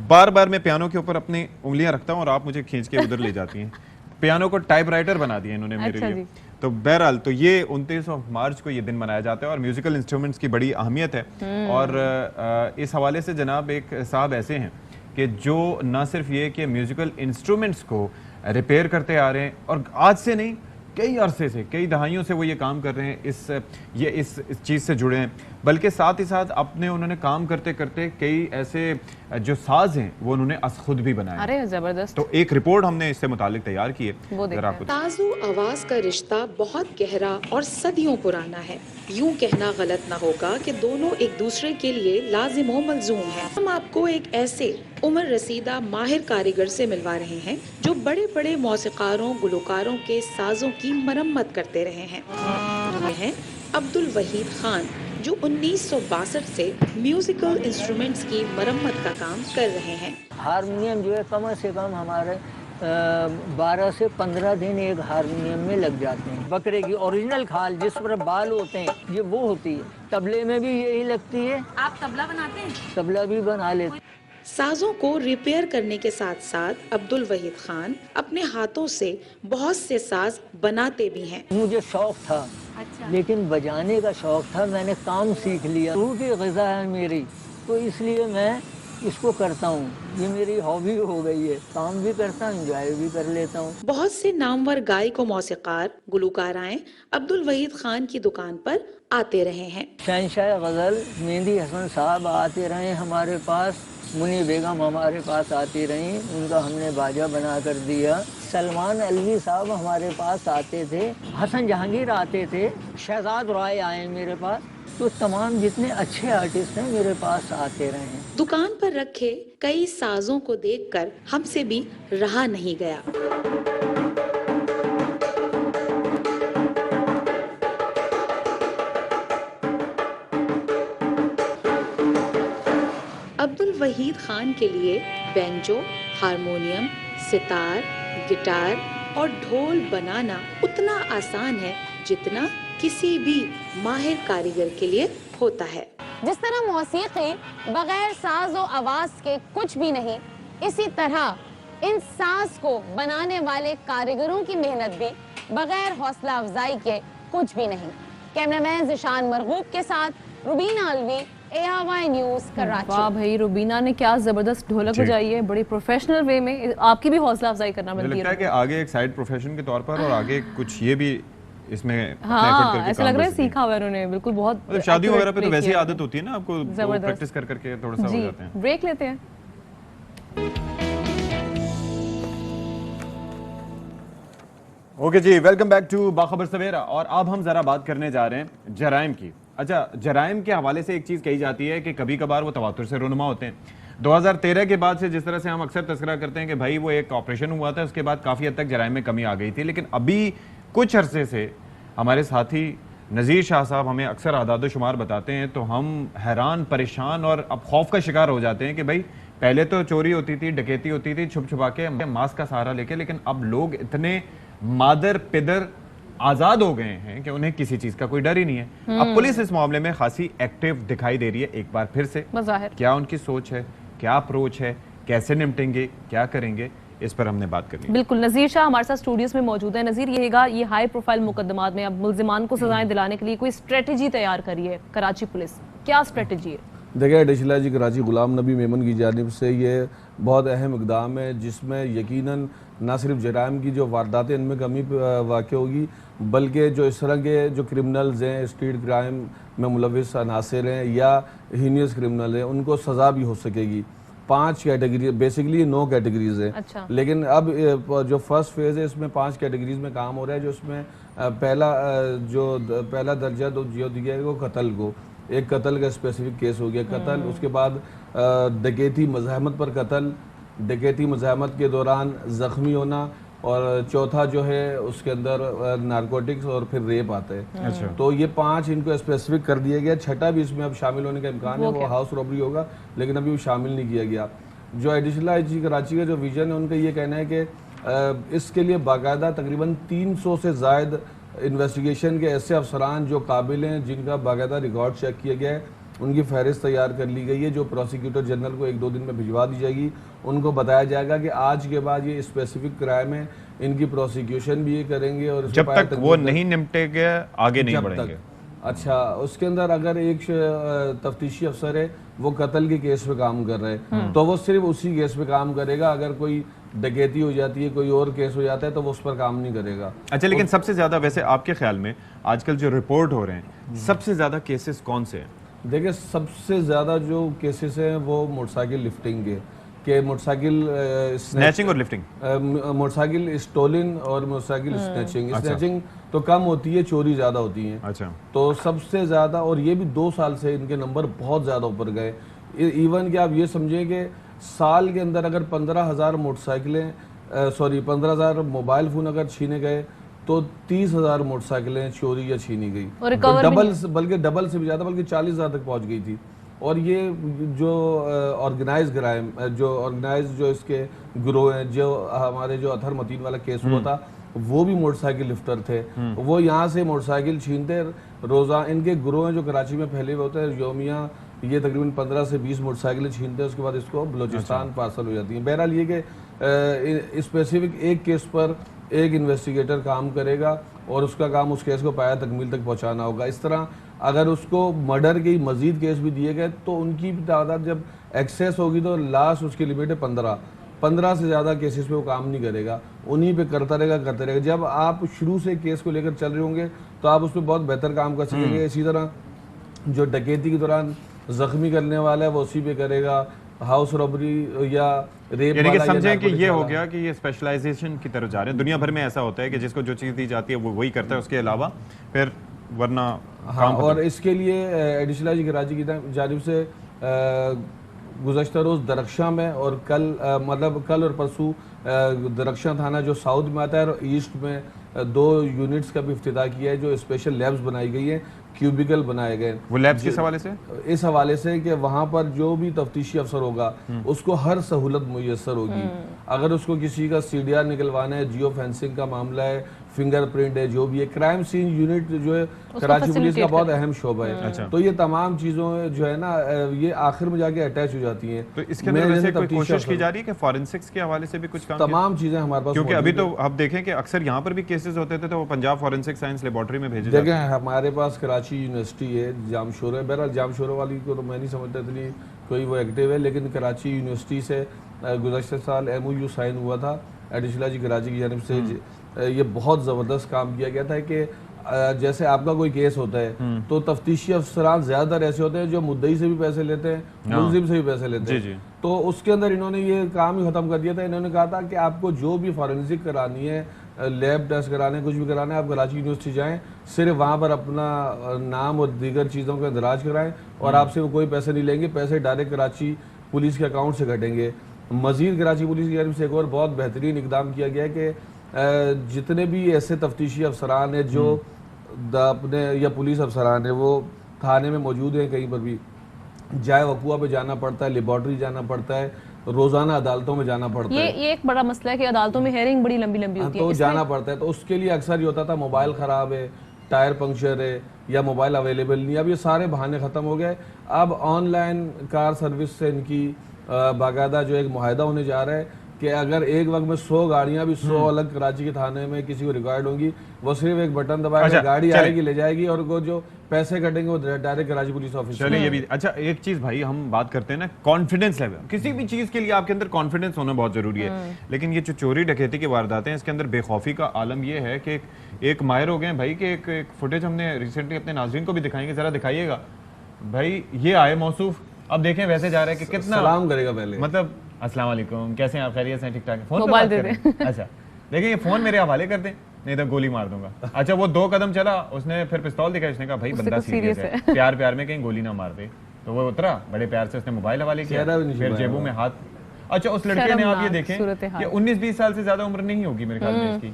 बार बार मैं पियानो के ऊपर अपनी उंगलियाँ रखता हूँ और आप मुझे खींच के उधर ले जाती हैं। पियानो को टाइपराइटर बना दिया इन्होंने मेरे लिए। तो बहरहाल तो ये 29 मार्च को ये दिन मनाया जाता है और म्यूजिकल इंस्ट्रूमेंट्स की बड़ी अहमियत है। और इस हवाले से जनाब एक साहब ऐसे हैं कि जो ना सिर्फ ये कि म्यूजिकल इंस्ट्रूमेंट्स को रिपेयर करते आ रहे हैं और आज से नहीं कई अरसे से, कई दहाइयों से वो ये काम कर रहे हैं, इस चीज़ से जुड़े हैं, बल्कि साथ ही साथ अपने उन्होंने काम करते करते कई ऐसे जो साज हैं वो उन्होंने खुद भी बनाए। अरे जबरदस्त। तो एक रिपोर्ट हमने इससे मुतालिक तैयार की है, जरा कुछ। साज़ो आवाज का रिश्ता बहुत गहरा और सदियों पुराना है। यूं कहना गलत ना होगा कि दोनों एक दूसरे के लिए लाजिम व मलजूम हैं। हम आपको एक ऐसे उम्र रसीदा माहिर कारीगर से मिलवा रहे हैं जो बड़े बड़े मौसीकारों गुलकारों के साजों की मरम्मत करते रहे हैं। अब्दुल वहीद खान जो 1962 से म्यूजिकल इंस्ट्रूमेंट्स की मरम्मत का काम कर रहे हैं। हारमोनियम जो है कम से कम हमारे 12 से 15 दिन एक हारमोनियम में लग जाते हैं। बकरे की ओरिजिनल खाल जिस पर बाल होते हैं ये वो होती है। तबले में भी यही लगती है। आप तबला बनाते हैं? तबला भी बना लेते। साजों को रिपेयर करने के साथ साथ अब्दुल वहीद खान अपने हाथों से बहुत से साज बनाते भी हैं। मुझे शौक था, लेकिन बजाने का शौक था, मैंने काम सीख लिया। रूह की ग़िज़ा है मेरी, तो इसलिए मैं इसको करता हूँ। ये मेरी हॉबी हो गई है, काम भी करता हूँ, एंजॉय भी कर लेता हूँ। बहुत से नामवर गायक व मौसीकार गुलकार आए अब्दुल वहीद खान की दुकान पर आते रहे हैं। शहंशाह गज़ल मेहंदी हसन साहब आते रहे हमारे पास, मुनी बेगम हमारे पास आती रहीं, उनका हमने बाजा बना कर दिया। सलमान अलवी साहब हमारे पास आते थे, हसन जहांगीर आते थे, शहजाद राय आए मेरे पास। तो तमाम जितने अच्छे आर्टिस्ट हैं मेरे पास आते रहे। दुकान पर रखे कई साजों को देखकर हमसे भी रहा नहीं गया। अब्दुल वहीद खान के लिए बैंजो, हारमोनियम, सितार, गिटार और ढोल बनाना उतना आसान है जितना किसी भी माहिर कारीगर के लिए होता है। जिस तरह मौसीकी बगैर साज और आवाज के कुछ भी नहीं, इसी तरह इन साज को बनाने वाले कारीगरों की मेहनत भी बगैर हौसला अफजाई के कुछ भी नहीं। कैमरामैन ज़िशान मरगूब के साथ रुबीना अलवी, ARY न्यूज़ कराची। वाह भाई, रुबीना ने क्या जबरदस्त ढोलक बजाई है, बड़ी प्रोफेशनल वे में। आपकी भी हौसला अफजाई करना बनती है। मुझे लगता है कि आगे एक साइड प्रोफेशन के तौर पर और आगे कुछ ये भी इसमें हाँ, ऐसा लग रहा है सीखा हुआ उन्होंने बिल्कुल। बहुत मतलब शादी वगैरह पे तो वैसे ही आदत होती है ना आपको, प्रैक्टिस कर करके थोड़ा सा हो जाते हैं। ब्रेक लेते हैं। ओके जी, welcome back to Bakhabar Savera. और अब हम जरा बात करने जा रहे हैं जराइम की। अच्छा, जराइम के हवाले से एक चीज़ कही जाती है कि कभी कभार वो तवातुर से रुनुमा होते हैं। 2013 के बाद से जिस तरह से हम अक्सर तस्करा करते हैं कि भाई वो एक ऑपरेशन हुआ था, उसके बाद काफ़ी हद तक जराइम में कमी आ गई थी, लेकिन अभी कुछ अरसे से हमारे साथी नज़ीर शाह साहब हमें अक्सर आदाद शुमार बताते हैं तो हम हैरान, परेशान और अब खौफ का शिकार हो जाते हैं कि भाई पहले तो चोरी होती थी, डकैती होती थी छुप छुपा के, मास्क का सहारा लेके, लेकिन अब लोग इतने मादर पिदर आजाद हो गए हैं कि उन्हें किसी चीज का कोई डर ही नहीं है। अब पुलिस इस मामले में खासी एक्टिव दिखाई दे रही है एक बार फिर से। क्या उनकी सोच है, क्या अप्रोच है, कैसे निपटेंगे, क्या करेंगे, इस पर हमने बात करनी है। बिल्कुल, नज़ीर शाह हमारे साथ स्टूडियोज में मौजूद है। नज़ीर, यहीगा ये हाई प्रोफाइल मुकदमात में अब मुल्जिमान को सजाएं दिलाने के लिए कोई स्ट्रेटजी तैयार करी है कराची पुलिस, क्या स्ट्रेटजी है? देखिए, एडिशनल जी कराची गुलाम नबी मेमन की जानिब से ये बहुत अहम इक़दाम है जिसमें यकीनन ना सिर्फ जराइम की जो वारदातें इनमें कमी वाक़ होगी, बल्कि जो इस तरह के जो क्रिमिनल्स हैं, स्ट्रीट क्राइम में मुलविस अनासर हैं या हीनियस क्रिमिनल हैं, उनको सज़ा भी हो सकेगी। 5 कैटेगरी, बेसिकली 9 कैटेगरीज हैं। अच्छा। लेकिन अब जो फर्स्ट फेज़ है इसमें 5 कैटेगरीज में काम हो रहा है। जो इसमें पहला दर्जा जो दिया है वो कत्ल को, एक कत्ल का स्पेसिफिक केस हो गया कत्ल। उसके बाद डकैती मज़ाहमत पर कत्ल, डकैती मज़ाहमत के दौरान ज़ख्मी होना, और चौथा जो है उसके अंदर नारकोटिक्स और फिर रेप आता है। अच्छा। तो ये 5 इनको स्पेसिफिक कर दिया गया। छठा भी इसमें अब शामिल होने का इम्कान है, वो हाउस रॉबरी होगा, लेकिन अभी वो शामिल नहीं किया गया। जो एडिशनल IG कराची का जो विजन है उनका ये कहना है कि इसके लिए बाकायदा तकरीबन 300 से ज़ायद इन्वेस्टिगेशन के ऐसे अफसरान जो काबिल हैं, जिनका बाकायदा रिकॉर्ड चेक किया गया है, उनकी फहरिस्त तैयार कर ली गई है, जो प्रोसिक्यूटर जनरल को 1-2 दिन में भिजवा दी जाएगी। उनको बताया जाएगा कि आज के बाद ये स्पेसिफिक क्राइम है, इनकी प्रोसिक्यूशन भी ये करेंगे और जब तक वो नहीं निपटेंगे आगे नहीं बढ़ेंगे। अच्छा, उसके अंदर अगर एक तफ्तीशी अफसर है वो कत्ल के केस पे काम कर रहे हैं तो वो सिर्फ उसी केस पे काम करेगा। अगर कोई डकैती हो जाती है, कोई और केस हो जाता है तो वो उस पर काम नहीं करेगा। अच्छा, लेकिन सबसे ज्यादा वैसे आपके ख्याल में आजकल जो रिपोर्ट हो रहे हैं सबसे ज्यादा केसेस कौन से हैं? देखिए, सबसे ज्यादा जो केसेस हैं वो मोटरसाइकिल लिफ्टिंग के मोटरसाइकिल स्नैचिंग और लिफ्टिंग, मोटरसाइकिल स्टोलिंग और मोटरसाइकिल स्नैचिंग। स्नैचिंग तो कम होती है, चोरी ज्यादा होती है। अच्छा, तो सबसे ज्यादा, और ये भी 2 साल से इनके नंबर बहुत ज्यादा ऊपर गए। इवन कि आप ये समझें कि साल के अंदर अगर 15,000 मोटरसाइकिलें 15,000 मोबाइल फोन अगर छीने गए तो 30,000 मोटरसाइकिलें चोरी या छीनी गई, बल्कि डबल से भी ज्यादा, बल्कि 40,000 तक पहुंच गई थी। और ये जो ऑर्गेनाइज क्राइम, जो इसके गिरोह हैं, जो हमारे जो अथर मतीन वाला केस हुआ था वो भी मोटरसाइकिल लिफ्टर थे। वो यहाँ से मोटरसाइकिल छीनते रोजा, इनके गिरोह जो कराची में फैले हुए होते हैं, योमिया ये तकरीबन 15 से 20 मोटरसाइकिलें छीनते हैं, उसके बाद इसको बलोचिस्तान पार्सल हो जाती हैं। बहरहाल ये कि स्पेसिफिक एक केस पर एक इन्वेस्टिगेटर काम करेगा और उसका काम उस केस को पाया तकमील तक पहुंचाना होगा। इस तरह अगर उसको मर्डर के मजीद केस भी दिए गए तो उनकी तादाद जब एक्सेस होगी तो लास्ट उसकी लिमिट है 15 से ज़्यादा केसेस पे वो काम नहीं करेगा, उन्हीं पे करता रहेगा। जब आप शुरू से केस को लेकर चल रहे होंगे तो आप उस पर बहुत बेहतर काम कर सकेंगे। इसी तरह जो डकैती के दौरान जख्मी करने वाला है वो उसी पे करेगा, हाउस रॉबरी या रेप वाला। समझें कि ये हो गया कि ये स्पेशलाइजेशन की तरफ जा रहे हैं। दुनिया भर में ऐसा होता है कि जिसको जो चीज़ दी जाती है वो वही करता है, उसके अलावा फिर वरना हाँ। और इसके लिए एडिशनल आई जी कराची की जानिब से गुज़श्ता रोज़ दरख्शां में और कल और परसों दरख्शां थाना जो साउथ में आता है और ईस्ट में 2 यूनिट्स का भी इफ्तिताह किया है, जो स्पेशल लैब्स बनाई गई है, क्यूबिकल बनाए गए। वो लैब्स किस हवाले से? इस हवाले से कि वहाँ पर जो भी तफ्तीशी अफसर होगा उसको हर सहूलत मुयस्सर होगी। अगर उसको किसी का CDR निकलवाना है, जियो फेंसिंग का मामला है, फिंगरप्रिंट है, जो भी है, क्राइम सीन यूनिट जो है कराची पुलिस का बहुत अहम शोबा है। अच्छा। तो ये तमाम चीज़ों जो है ना ये आखिर में जाके अटैच हो जाती हैं। तो इसके अंदर वैसे कोई कोशिश की जा रही है कि फॉरेंसिक्स के हवाले से भी कुछ काम? तमाम चीज़ें हमारे पास, क्योंकि अभी तो आप देखें कि अक्सर यहाँ पर भी केसेस होते थे तो वो पंजाब फॉरेंसिक साइंस लेबोरेटरी में भेजे जाते हैं। हमारे पास कराची यूनिवर्सिटी है, जामशोरा है। बहरहाल जामशोरा वाली को तो मैं नहीं समझता इतनी कोई वो एक्टिव है, लेकिन कराची यूनिवर्सिटी से गुज़श्ता साल MOU साइन हुआ था एडिशनल जी कराची की जानिब से। ये बहुत ज़बरदस्त काम किया गया था कि जैसे आपका कोई केस होता है तो तफ्तीशी अफसरान ज़्यादातर ऐसे होते हैं जो मुद्दई से भी पैसे लेते हैं, मुलजिम से भी पैसे लेते हैं। तो उसके अंदर इन्होंने ये काम ही ख़त्म कर दिया था। इन्होंने कहा था कि आपको जो भी फॉरेंसिक करानी है, लैब टेस्ट कराने, कुछ भी कराना है, आप कराची यूनिवर्सिटी जाएँ, सिर्फ वहाँ पर अपना नाम और दीगर चीज़ों का इंदराज कराएँ और आपसे वो कोई पैसे नहीं लेंगे। पैसे डायरेक्ट कराची पुलिस के अकाउंट से कटेंगे। मज़ीद कराची पुलिस की जानब से एक और बहुत बेहतरीन इकदाम किया गया है कि जितने भी ऐसे तफ्तीशी अफसरान हैं जो अपने या पुलिस अफसरान है वो थाने में मौजूद हैं, कहीं पर भी जाए वकुआ पे जाना पड़ता है, लेबॉर्ट्री जाना पड़ता है, रोजाना अदालतों में जाना पड़ता है। ये एक बड़ा मसला है कि अदालतों में हेयरिंग बड़ी लंबी लंबी होती है, तो जाना पड़ता है। तो उसके लिए अक्सर ये होता था मोबाइल ख़राब है, टायर पंक्चर है या मोबाइल अवेलेबल नहीं। अब ये सारे बहाने ख़त्म हो गए। अब ऑनलाइन कार सर्विस से इनकी बाकायदा जो एक मुआहदा होने जा रहा है कि अगर एक वक्त में 100 गाड़ियां भी 100 अलग कराची के थाने में किसी को रिकॉर्ड होंगी, वो सिर्फ एक बटन दबाएगा, अच्छा, गाड़ी आएगी ले जाएगी और वो जो पैसे कटेंगे वो डायरेक्ट कराची पुलिस ऑफिस। चलिए ये भी अच्छा। एक चीज भाई हम बात करते हैं ना कॉन्फिडेंस लेवल, किसी भी चीज के लिए आपके अंदर कॉन्फिडेंस होना बहुत जरूरी है। लेकिन ये जो चोरी डकैती की वारदातें हैं इसके अंदर बेखौफी का आलम ये है कि एक माहिर हो गए भाई कि एक फुटेज हमने रिसेंटली अपने नाज़रीन को भी दिखाएंगे, जरा दिखाइएगा भाई। ये आए मौसूफ, अब देखें वैसे जा रहा है कि कितना सलाम करेगा पहले, मतलब अस्सलाम वालेकुम, कैसे हैं आप, खैरियत से, ठीक ठाक? फोन मोबाइल दे दें। अच्छा देखिए ये फोन मेरे हवाले कर दें, नहीं तो गोली मार दूंगा। अच्छा वो 2 कदम चला, उसने फिर पिस्तौल दिखाया, उसने कहा भाई बंदा सीरियस है, प्यार में कहीं गोली ना मार दे। तो वो उतरा, बड़े प्यार से उसने मोबाइल हवाले किया, फिर जेबों में हाथ। अच्छा उस लड़के ने, आप ये देखें कि 19-20 साल से ज्यादा उम्र नहीं होगी मेरे ख्याल में इसकी,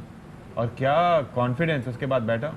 और क्या कॉन्फिडेंस उसके बाद बैठा,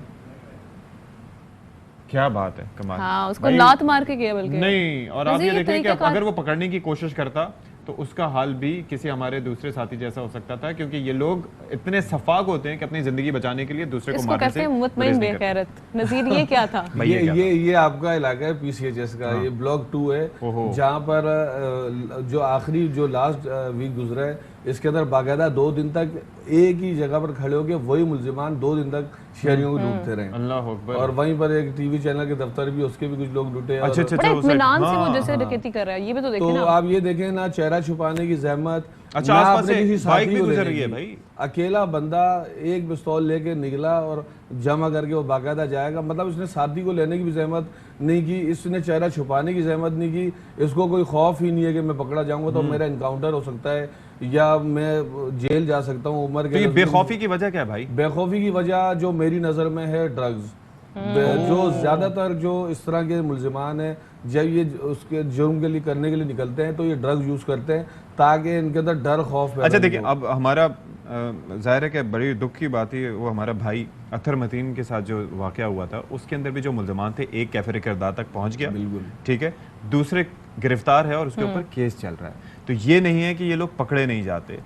क्या बात है, कमाल। हाँ, उसको लात मार के गया बल्कि नहीं। और आप ये देखें कि अगर वो पकड़ने की कोशिश करता तो उसका हाल भी किसी हमारे दूसरे साथी जैसा हो सकता था, क्योंकि ये लोग इतने सफाक होते हैं कि अपनी जिंदगी बचाने के लिए दूसरे को मारने से मुतमईन बेगैरत। नज़ीर ये क्या था? ये आपका इलाका है PCHS का, ये ब्लॉक 2 है, जहाँ पर जो आखिरी जो लास्ट वीक गुजरा है इसके अंदर बाकायदा 2 दिन तक एक ही जगह पर खड़े होकर वही मुल्जिमान 2 दिन तक शहरियों को लूटते रहे। अल्लाह अकबर। और वहीं पर एक टीवी चैनल के दफ्तर भी, उसके भी कुछ लोग लूटे। अच्छा, इत्मीनान से वो जैसे डकैती कर रहा है, ये भी तो देखें ना। आप ये देखें ना, चेहरा छुपाने की जहमत, अच्छा आसपास से बाइक भी गुजर रही है भाई, अकेला बंदा एक पिस्तौल लेके निकला और जमा करके वो बाकायदा जाएगा। मतलब इसने साथी को लेने की भी जहमत नहीं की, इसने चेहरा छुपाने की जहमत नहीं की, इसको कोई खौफ ही नहीं है कि मैं पकड़ा जाऊंगा तो मेरा इनकाउंटर हो सकता है या मैं जेल जा सकता हूँ उम्र के। तो बेखौफी की वजह क्या है भाई? बेखौफी की वजह जो मेरी नज़र में है ड्रग्स। जो ज़्यादातर जो इस तरह के मुल्जिमान हैं, जब ये उसके जुर्म के लिए करने के लिए निकलते हैं तो ये ड्रग्स यूज़ करते हैं ताकि इनके अंदर डर खौफ। अच्छा देखिए, अब हमारा ज़ाहिर है कि बड़ी दुख की बात है, वो हमारा भाई अख्तर मतीन के साथ जो वाक़या हुआ था उसके अंदर भी जो मुल्जिमान थे, एक कैफे किरदार तक पहुंच गया, बिल्कुल ठीक है, दूसरे गिरफ्तार है और उसके ऊपर केस चल रहा है। तो ये नहीं है कि ये लोग पकड़े नहीं जाते,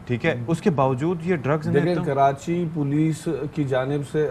ठीक है, उसके बावजूद ये ड्रग्स। देखिए कराची पुलिस की जानिब से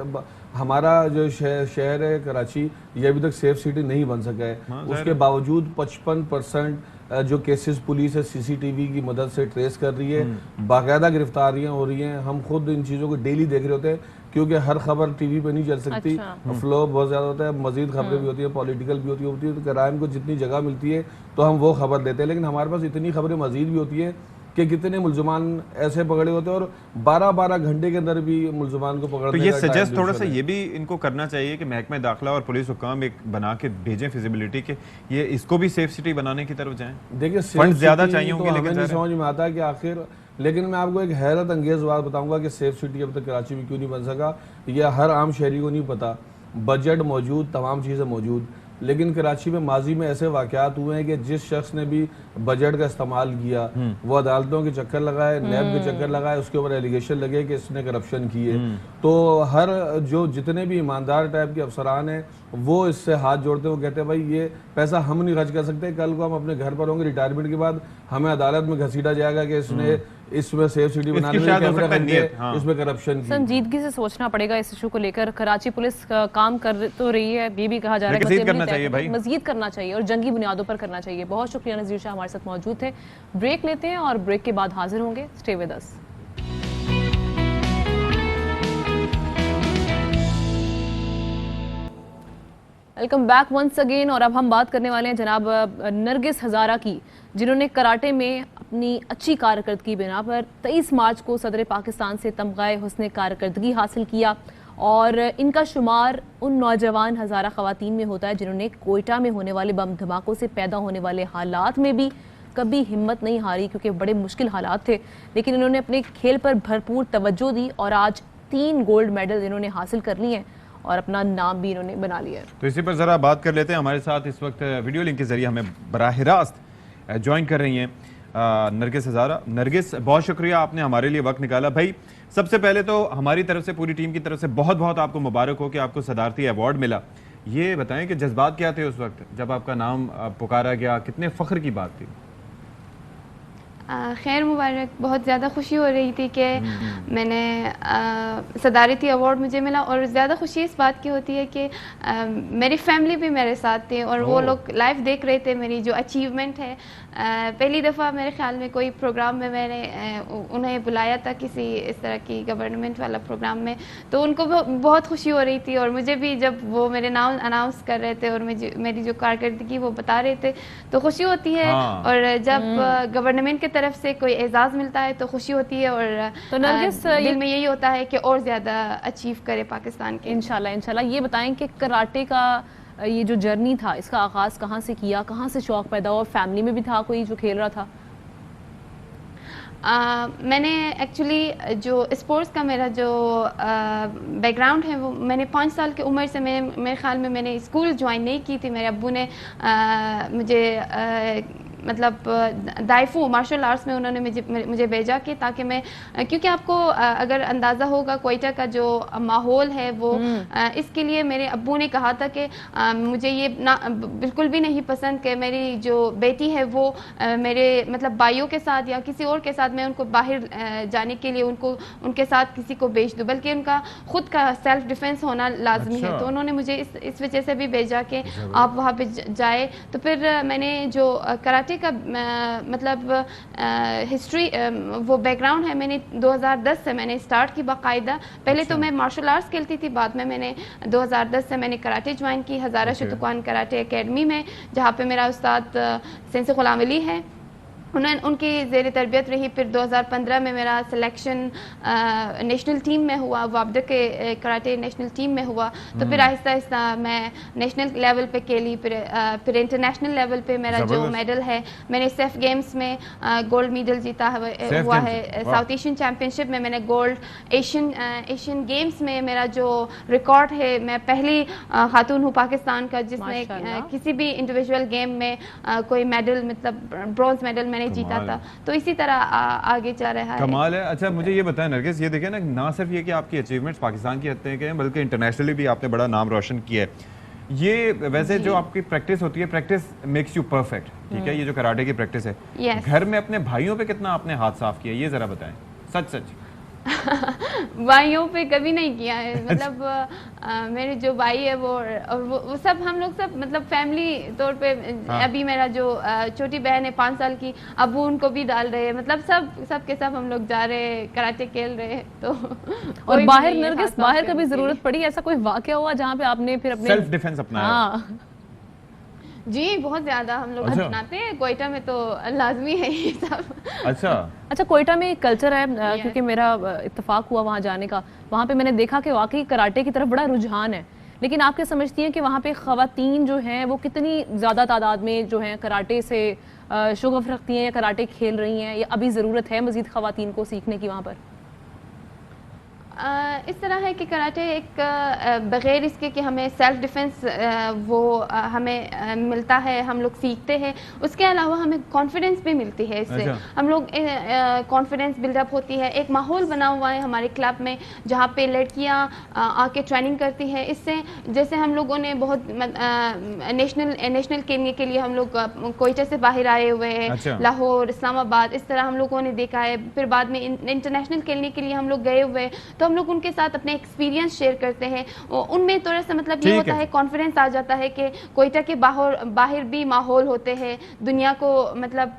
हमारा जो शहर है कराची, ये अभी तक सेफ सिटी नहीं बन सका है। उसके बावजूद 55% जो केसेस पुलिस है CCTV की मदद से ट्रेस कर रही है, बाकायदा गिरफ्तारियां हो रही हैं। हम खुद इन चीज़ों को डेली देख रहे होते हैं क्योंकि हर खबर TV पे नहीं चल सकती। फ्लो बहुत ज़्यादा होता है, मजीद खबरें भी होती है, पॉलिटिकल भी होती है। तो क्राइम को जितनी जगह मिलती है तो हम वो खबर देते हैं, लेकिन हमारे पास इतनी खबरें मजीद भी होती है कि कितने मुल्जिमान ऐसे पकड़े होते हैं और 12-12 घंटे के अंदर भी मुल्जिमान को पकड़ने। तो ये सजेस्ट थोड़ा सा ये भी इनको करना चाहिए कि महकमा दाखिला और पुलिस हुकाम एक बना के भेजें फिजिबिलिटी के, ये इसको भी सेफ सिटी बनाने की तरफ जाएं। देखिए फंड ज्यादा चाहिए होंगे, लेकिन नहीं समझ में आता है कि आखिर। लेकिन मैं आपको एक हैरत अंगेज बात बताऊंगा कि सेफ सिटी अब तक कराची में क्यों नहीं बन सका, यह हर आम शहरी को नहीं पता। बजट मौजूद, तमाम चीज़ें मौजूद, लेकिन कराची में माजी में ऐसे वाक़यात हुए हैं कि जिस शख्स ने भी बजट का इस्तेमाल किया वो अदालतों के चक्कर लगाए, नैब के चक्कर लगाए, उसके ऊपर एलिगेशन लगे कि इसने करप्शन की है। तो हर जो जितने भी ईमानदार टाइप के अफसरान हैं वो इससे हाथ जोड़ते हैं, वो कहते हैं भाई ये पैसा हम नहीं खर्च कर सकते, कल को हम अपने घर पर होंगे रिटायरमेंट के बाद हमें अदालत में घसीटा जाएगा कि इसने इसमें सेफ सिटी बनाने में इसमें करप्शन की। संजीदगी से सोचना पड़ेगा इस इशू को लेकर। कराची पुलिस काम कर तो रही है, ये भी कहा जा रहा है मजीद करना चाहिए और जंगी बुनियादों पर करना चाहिए। बहुत शुक्रिया नज़ीर शाह हमारे साथ मौजूद थे। ब्रेक लेते हैं और ब्रेक के बाद हाजिर होंगे। Stay with us. Welcome back once again. और अब हम बात करने वाले हैं जनाब नरगिस हज़ारा की, जिन्होंने कराटे में अपनी अच्छी कारकर्दगी बिना पर 23 मार्च को सदर पाकिस्तान से तमग़ाए हुस्न कारकर्दगी हासिल किया। और इनका शुमार उन नौजवान हज़ारा ख़वातीन में होता है जिन्होंने कोयटा में होने वाले बम धमाकों से पैदा होने वाले हालात में भी कभी हिम्मत नहीं हारी, क्योंकि बड़े मुश्किल हालात थे, लेकिन इन्होंने अपने खेल पर भरपूर तवज्जो दी और आज 3 गोल्ड मेडल इन्होंने हासिल कर लिए हैं और अपना नाम भी इन्होंने बना लिया है। तो इसी पर ज़रा बात कर लेते हैं। हमारे साथ इस वक्त वीडियो लिंक के जरिए हमें बराह रास्त ज्वाइन कर रही हैं नरगिस हज़ारा। नरगिस, बहुत शुक्रिया आपने हमारे लिए वक्त निकाला। भाई सबसे पहले तो हमारी तरफ से, पूरी टीम की तरफ से बहुत बहुत आपको मुबारक हो कि आपको सदारती अवार्ड मिला। ये बताएं कि जज्बात क्या थे उस वक्त जब आपका नाम पुकारा गया, कितने फ़ख्र की बात थी? खैर मुबारक, बहुत ज़्यादा खुशी हो रही थी कि मैंने सदारती अवार्ड मुझे मिला। और ज़्यादा खुशी इस बात की होती है कि मेरी फैमिली भी मेरे साथ थी और वो लोग लाइव देख रहे थे मेरी जो अचीवमेंट है। पहली दफ़ा मेरे ख्याल में कोई प्रोग्राम में मैंने उन्हें बुलाया था, किसी इस तरह की गवर्नमेंट वाला प्रोग्राम में, तो उनको बहुत खुशी हो रही थी। और मुझे भी जब वो मेरे नाम अनाउंस कर रहे थे और मेरी जो कारकर्दगी वो बता रहे थे तो खुशी होती है। और जब गवर्नमेंट के तरफ से कोई एजाज़ मिलता है तो खुशी होती है। और तो नरगिस दिल में यही होता है कि और ज़्यादा अचीव करे पाकिस्तान के। इंशाल्लाह। ये बताएं कि कराटे का ये जो जर्नी था, इसका आगाज़ कहाँ से किया, कहाँ से शौक़ पैदा हुआ? फैमिली में भी था कोई जो खेल रहा था? मैंने एक्चुअली जो स्पोर्ट्स का मेरा जो बैकग्राउंड है वो मैंने 5 साल की उम्र से मेरे ख्याल में मैंने स्कूल ज्वाइन नहीं की थी। मेरे अब्बू ने मुझे मतलब दाइफू मार्शल आर्ट्स में उन्होंने मुझे भेजा कि ताकि मैं क्योंकि आपको अगर अंदाज़ा होगा कोयटा का जो माहौल है वो इसके लिए मेरे अब्बू ने कहा था कि मुझे ये बिल्कुल भी नहीं पसंद कि मेरी जो बेटी है वो मेरे मतलब भाइयों के साथ या किसी और के साथ मैं उनको बाहर जाने के लिए उनके साथ किसी को भेज दूँ, बल्कि उनका खुद का सेल्फ डिफेंस होना लाजमी है। तो उन्होंने मुझे इस वजह से भी भेजा कि आप वहाँ पे जाए। तो फिर मैंने जो कराटे का मतलब हिस्ट्री वो बैकग्राउंड है, मैंने 2010 से मैंने स्टार्ट की बाकायदा। पहले तो मैं मार्शल आर्ट्स खेलती थी, बाद में मैंने 2010 से मैंने कराटे ज्वाइन की हज़ारा शुतुकान कराटे एकेडमी में, जहाँ पे मेरा उस्ताद सेंसे गुलाम अली है, उनकी ज़ेर तरबियत रही। फिर 2015 में मेरा सिलेक्शन नेशनल टीम में हुआ, वाबडा के कराटे नेशनल टीम में हुआ। तो फिर आहिस्ता आहिस्ता मैं नेशनल लेवल पे खेली, फिर इंटरनेशनल लेवल पे मेरा जो मेडल है, मैंने सेफ गेम्स में गोल्ड मेडल जीता हुआ है। साउथ एशियन चैम्पियनशिप में मैंने गोल्ड, एशियन गेम्स में मेरा जो रिकॉर्ड है, मैं पहली खातून हूँ पाकिस्तान का जिसने किसी भी इंडिविजुअल गेम में कोई मेडल मतलब ब्रॉन्ज मेडल मैंने जीता था। तो इसी तरह आगे जा रहा है। कमाल है। अच्छा मुझे ये बताएं नरगिस, ये देखें ना सिर्फ ये कि आपकी अचीवमेंट्स पाकिस्तान की हद तक हैं, बल्कि इंटरनेशनली भी आपने बड़ा नाम रोशन किया है। ये वैसे जो आपकी प्रैक्टिस होती है, प्रैक्टिस मेक्स यू परफेक्ट, ठीक है, ये जो कराटे की प्रैक्टिस है, घर में अपने भाइयों पे कितना आपने हाथ साफ किया, ये जरा बताएं सच सच। भाइयों पे कभी नहीं किया है, मतलब मेरे जो भाई है वो सब हम लोग सब मतलब फैमिली तौर पे अभी मेरा जो छोटी बहन है 5 साल की, अब वो उनको भी डाल रहे हैं, मतलब सब के सब हम लोग जा रहे हैं, कराटे खेल रहे हैं। तो और बाहर नरगिस, बाहर कभी जरूरत पड़ी, ऐसा कोई वाकया हुआ जहाँ पे आपने फिर अपने सेल्फ डिफेंस अपनाया? जी बहुत ज्यादा हम लोग अपनाते हैं, कोयटा में तो लाजमी है ये सब। अच्छा कोयटा में एक कल्चर है, क्योंकि मेरा इत्तेफाक हुआ वहाँ जाने का, वहाँ पे मैंने देखा कि वाकई कराटे की तरफ बड़ा रुझान है। लेकिन आप क्या समझती हैं कि वहाँ पे ख़वातीन जो हैं वो कितनी ज़्यादा तादाद में जो हैं कराटे से शगफ रखती हैं या कराटे खेल रही हैं, या अभी ज़रूरत है मज़ीद ख़वातीन को सीखने की वहाँ पर? इस तरह है कि कराटे एक बग़ैर इसके कि हमें सेल्फ डिफेंस वो हमें मिलता है, हम लोग सीखते हैं, उसके अलावा हमें कॉन्फिडेंस भी मिलती है इससे। हम लोग कॉन्फिडेंस बिल्डअप होती है, एक माहौल बना हुआ है हमारे क्लब में जहाँ पे लड़कियाँ आके ट्रेनिंग करती हैं। इससे जैसे हम लोगों ने बहुत नेशनल खेलने के लिए हम लोग कोयटा से बाहर आए हुए हैं, लाहौर, इस्लामाबाद, इस तरह हम लोगों ने देखा है। फिर बाद में इंटरनेशनल खेलने के लिए हम लोग गए हुए, तो हम लोग उनके साथ अपने एक्सपीरियंस शेयर करते हैं, उनमें थोड़ा सा मतलब ये होता है, कॉन्फिडेंस आ जाता है कि कोयटा के बाहर भी माहौल होते हैं, दुनिया को मतलब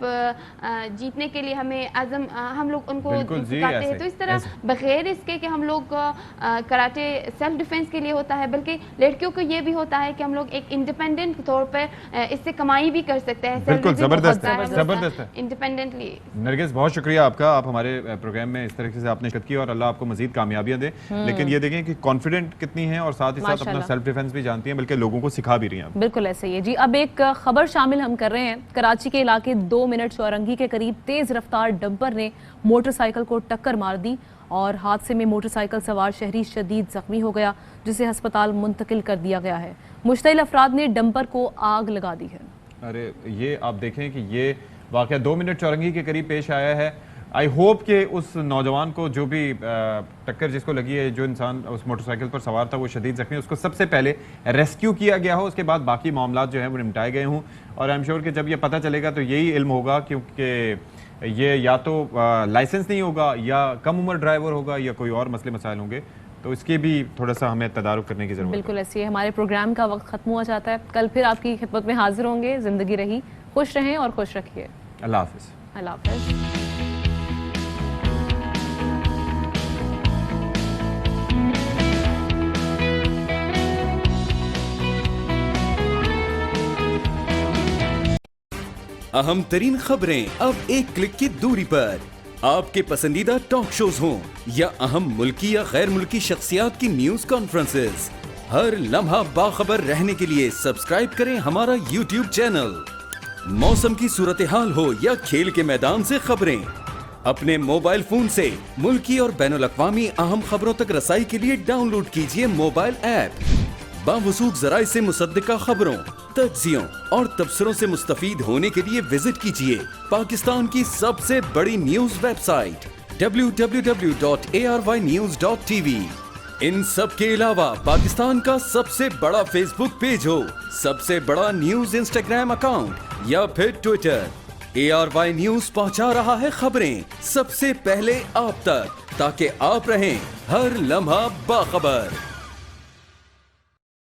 जीतने के लिए हमें आज़म हम लोग उनको सिखाते हैं। तो इस तरह बगैर इसके कि हम लोग कराटे सेल्फ डिफेंस के लिए होता है, बल्कि लड़कियों को ये भी होता है कि हम लोग एक इंडिपेंडेंट तौर पर इससे कमाई भी कर सकते हैं। बिल्कुल जबरदस्त है इंडिपेंडेंटली। नरगिस बहुत शुक्रिया आपका, आप हमारे प्रोग्राम में इस तरीके से आपने शिरकत की और अल्लाह आपको मजीद कामयाबियां दे। लेकिन ये देखें कि कॉन्फिडेंट कितनी है और साथ ही साथ अपना सेल्फ डिफेंस भी जानती हैं, बल्कि लोगों को सिखा भी रही हैं। बिल्कुल ऐसे ही है जी। अब एक खबर शामिल हम कर रहे हैं। कराची के इलाके 2 मिनट चौरंगी के करीब तेज रफ्तार डंपर ने मोटरसाइकिल को टक्कर मार दी और हादसे में मोटरसाइकिल सवार शहरी शदीद जख्मी हो गया, जिसे अस्पताल मुंतकिल कर दिया गया है। मुश्तइल अफराद ने डंपर को आग लगा दी है। अरे ये आप देखें कि ये वाकया 2 मिनट चौरंगी के करीब पेश आया है। आई होप कि उस नौजवान को जो भी टक्कर जिसको लगी है, जो इंसान उस मोटरसाइकिल पर सवार था वो शदीद जख्मी, उसको सबसे पहले रेस्क्यू किया गया हो, उसके बाद बाकी मामला जो हैं वो निपटाए गए हों। और आई एम श्योर कि जब ये पता चलेगा तो यही इल्म होगा, क्योंकि ये या तो लाइसेंस नहीं होगा, या कम उम्र ड्राइवर होगा, या कोई और मसले मसाइल होंगे, तो इसके भी थोड़ा सा हमें तदारुक करने की जरूरत है। बिल्कुल ऐसी है। हमारे प्रोग्राम का वक्त खत्म हुआ जाता है, कल फिर आपकी खिदमत में हाजिर होंगे। जिंदगी रही, खुश रहें और खुश रखिए। अल्लाह हाफिज़। अल्लाह हाफिज़। अहम तरीन खबरें अब एक क्लिक की दूरी पर। आपके पसंदीदा टॉक शोज हों या अहम मुल्की या गैर मुल्की शख्सियात की न्यूज कॉन्फ्रेंसेस, हर लम्हा बाखबर रहने के लिए सब्सक्राइब करें हमारा YouTube चैनल। मौसम की सूरत हाल हो या खेल के मैदान से खबरें, अपने मोबाइल फोन से मुल्की और बैनुल-अक़वामी अहम खबरों तक रसाई के लिए डाउनलोड कीजिए मोबाइल ऐप। बावसूख ज़राए से मुसद्दिका खबरों, तज्जियों और तबसरों से मुस्तफीद होने के लिए विजिट कीजिए पाकिस्तान की सबसे बड़ी न्यूज वेबसाइट www.arYnews.tv। इन सब के अलावा पाकिस्तान का सबसे बड़ा फेसबुक पेज हो, सबसे बड़ा न्यूज इंस्टाग्राम अकाउंट या फिर ट्विटर, ARY न्यूज पहुंचा रहा है खबरें सबसे पहले आप तक, ताकि आप रहें हर लम्हा बाखबर।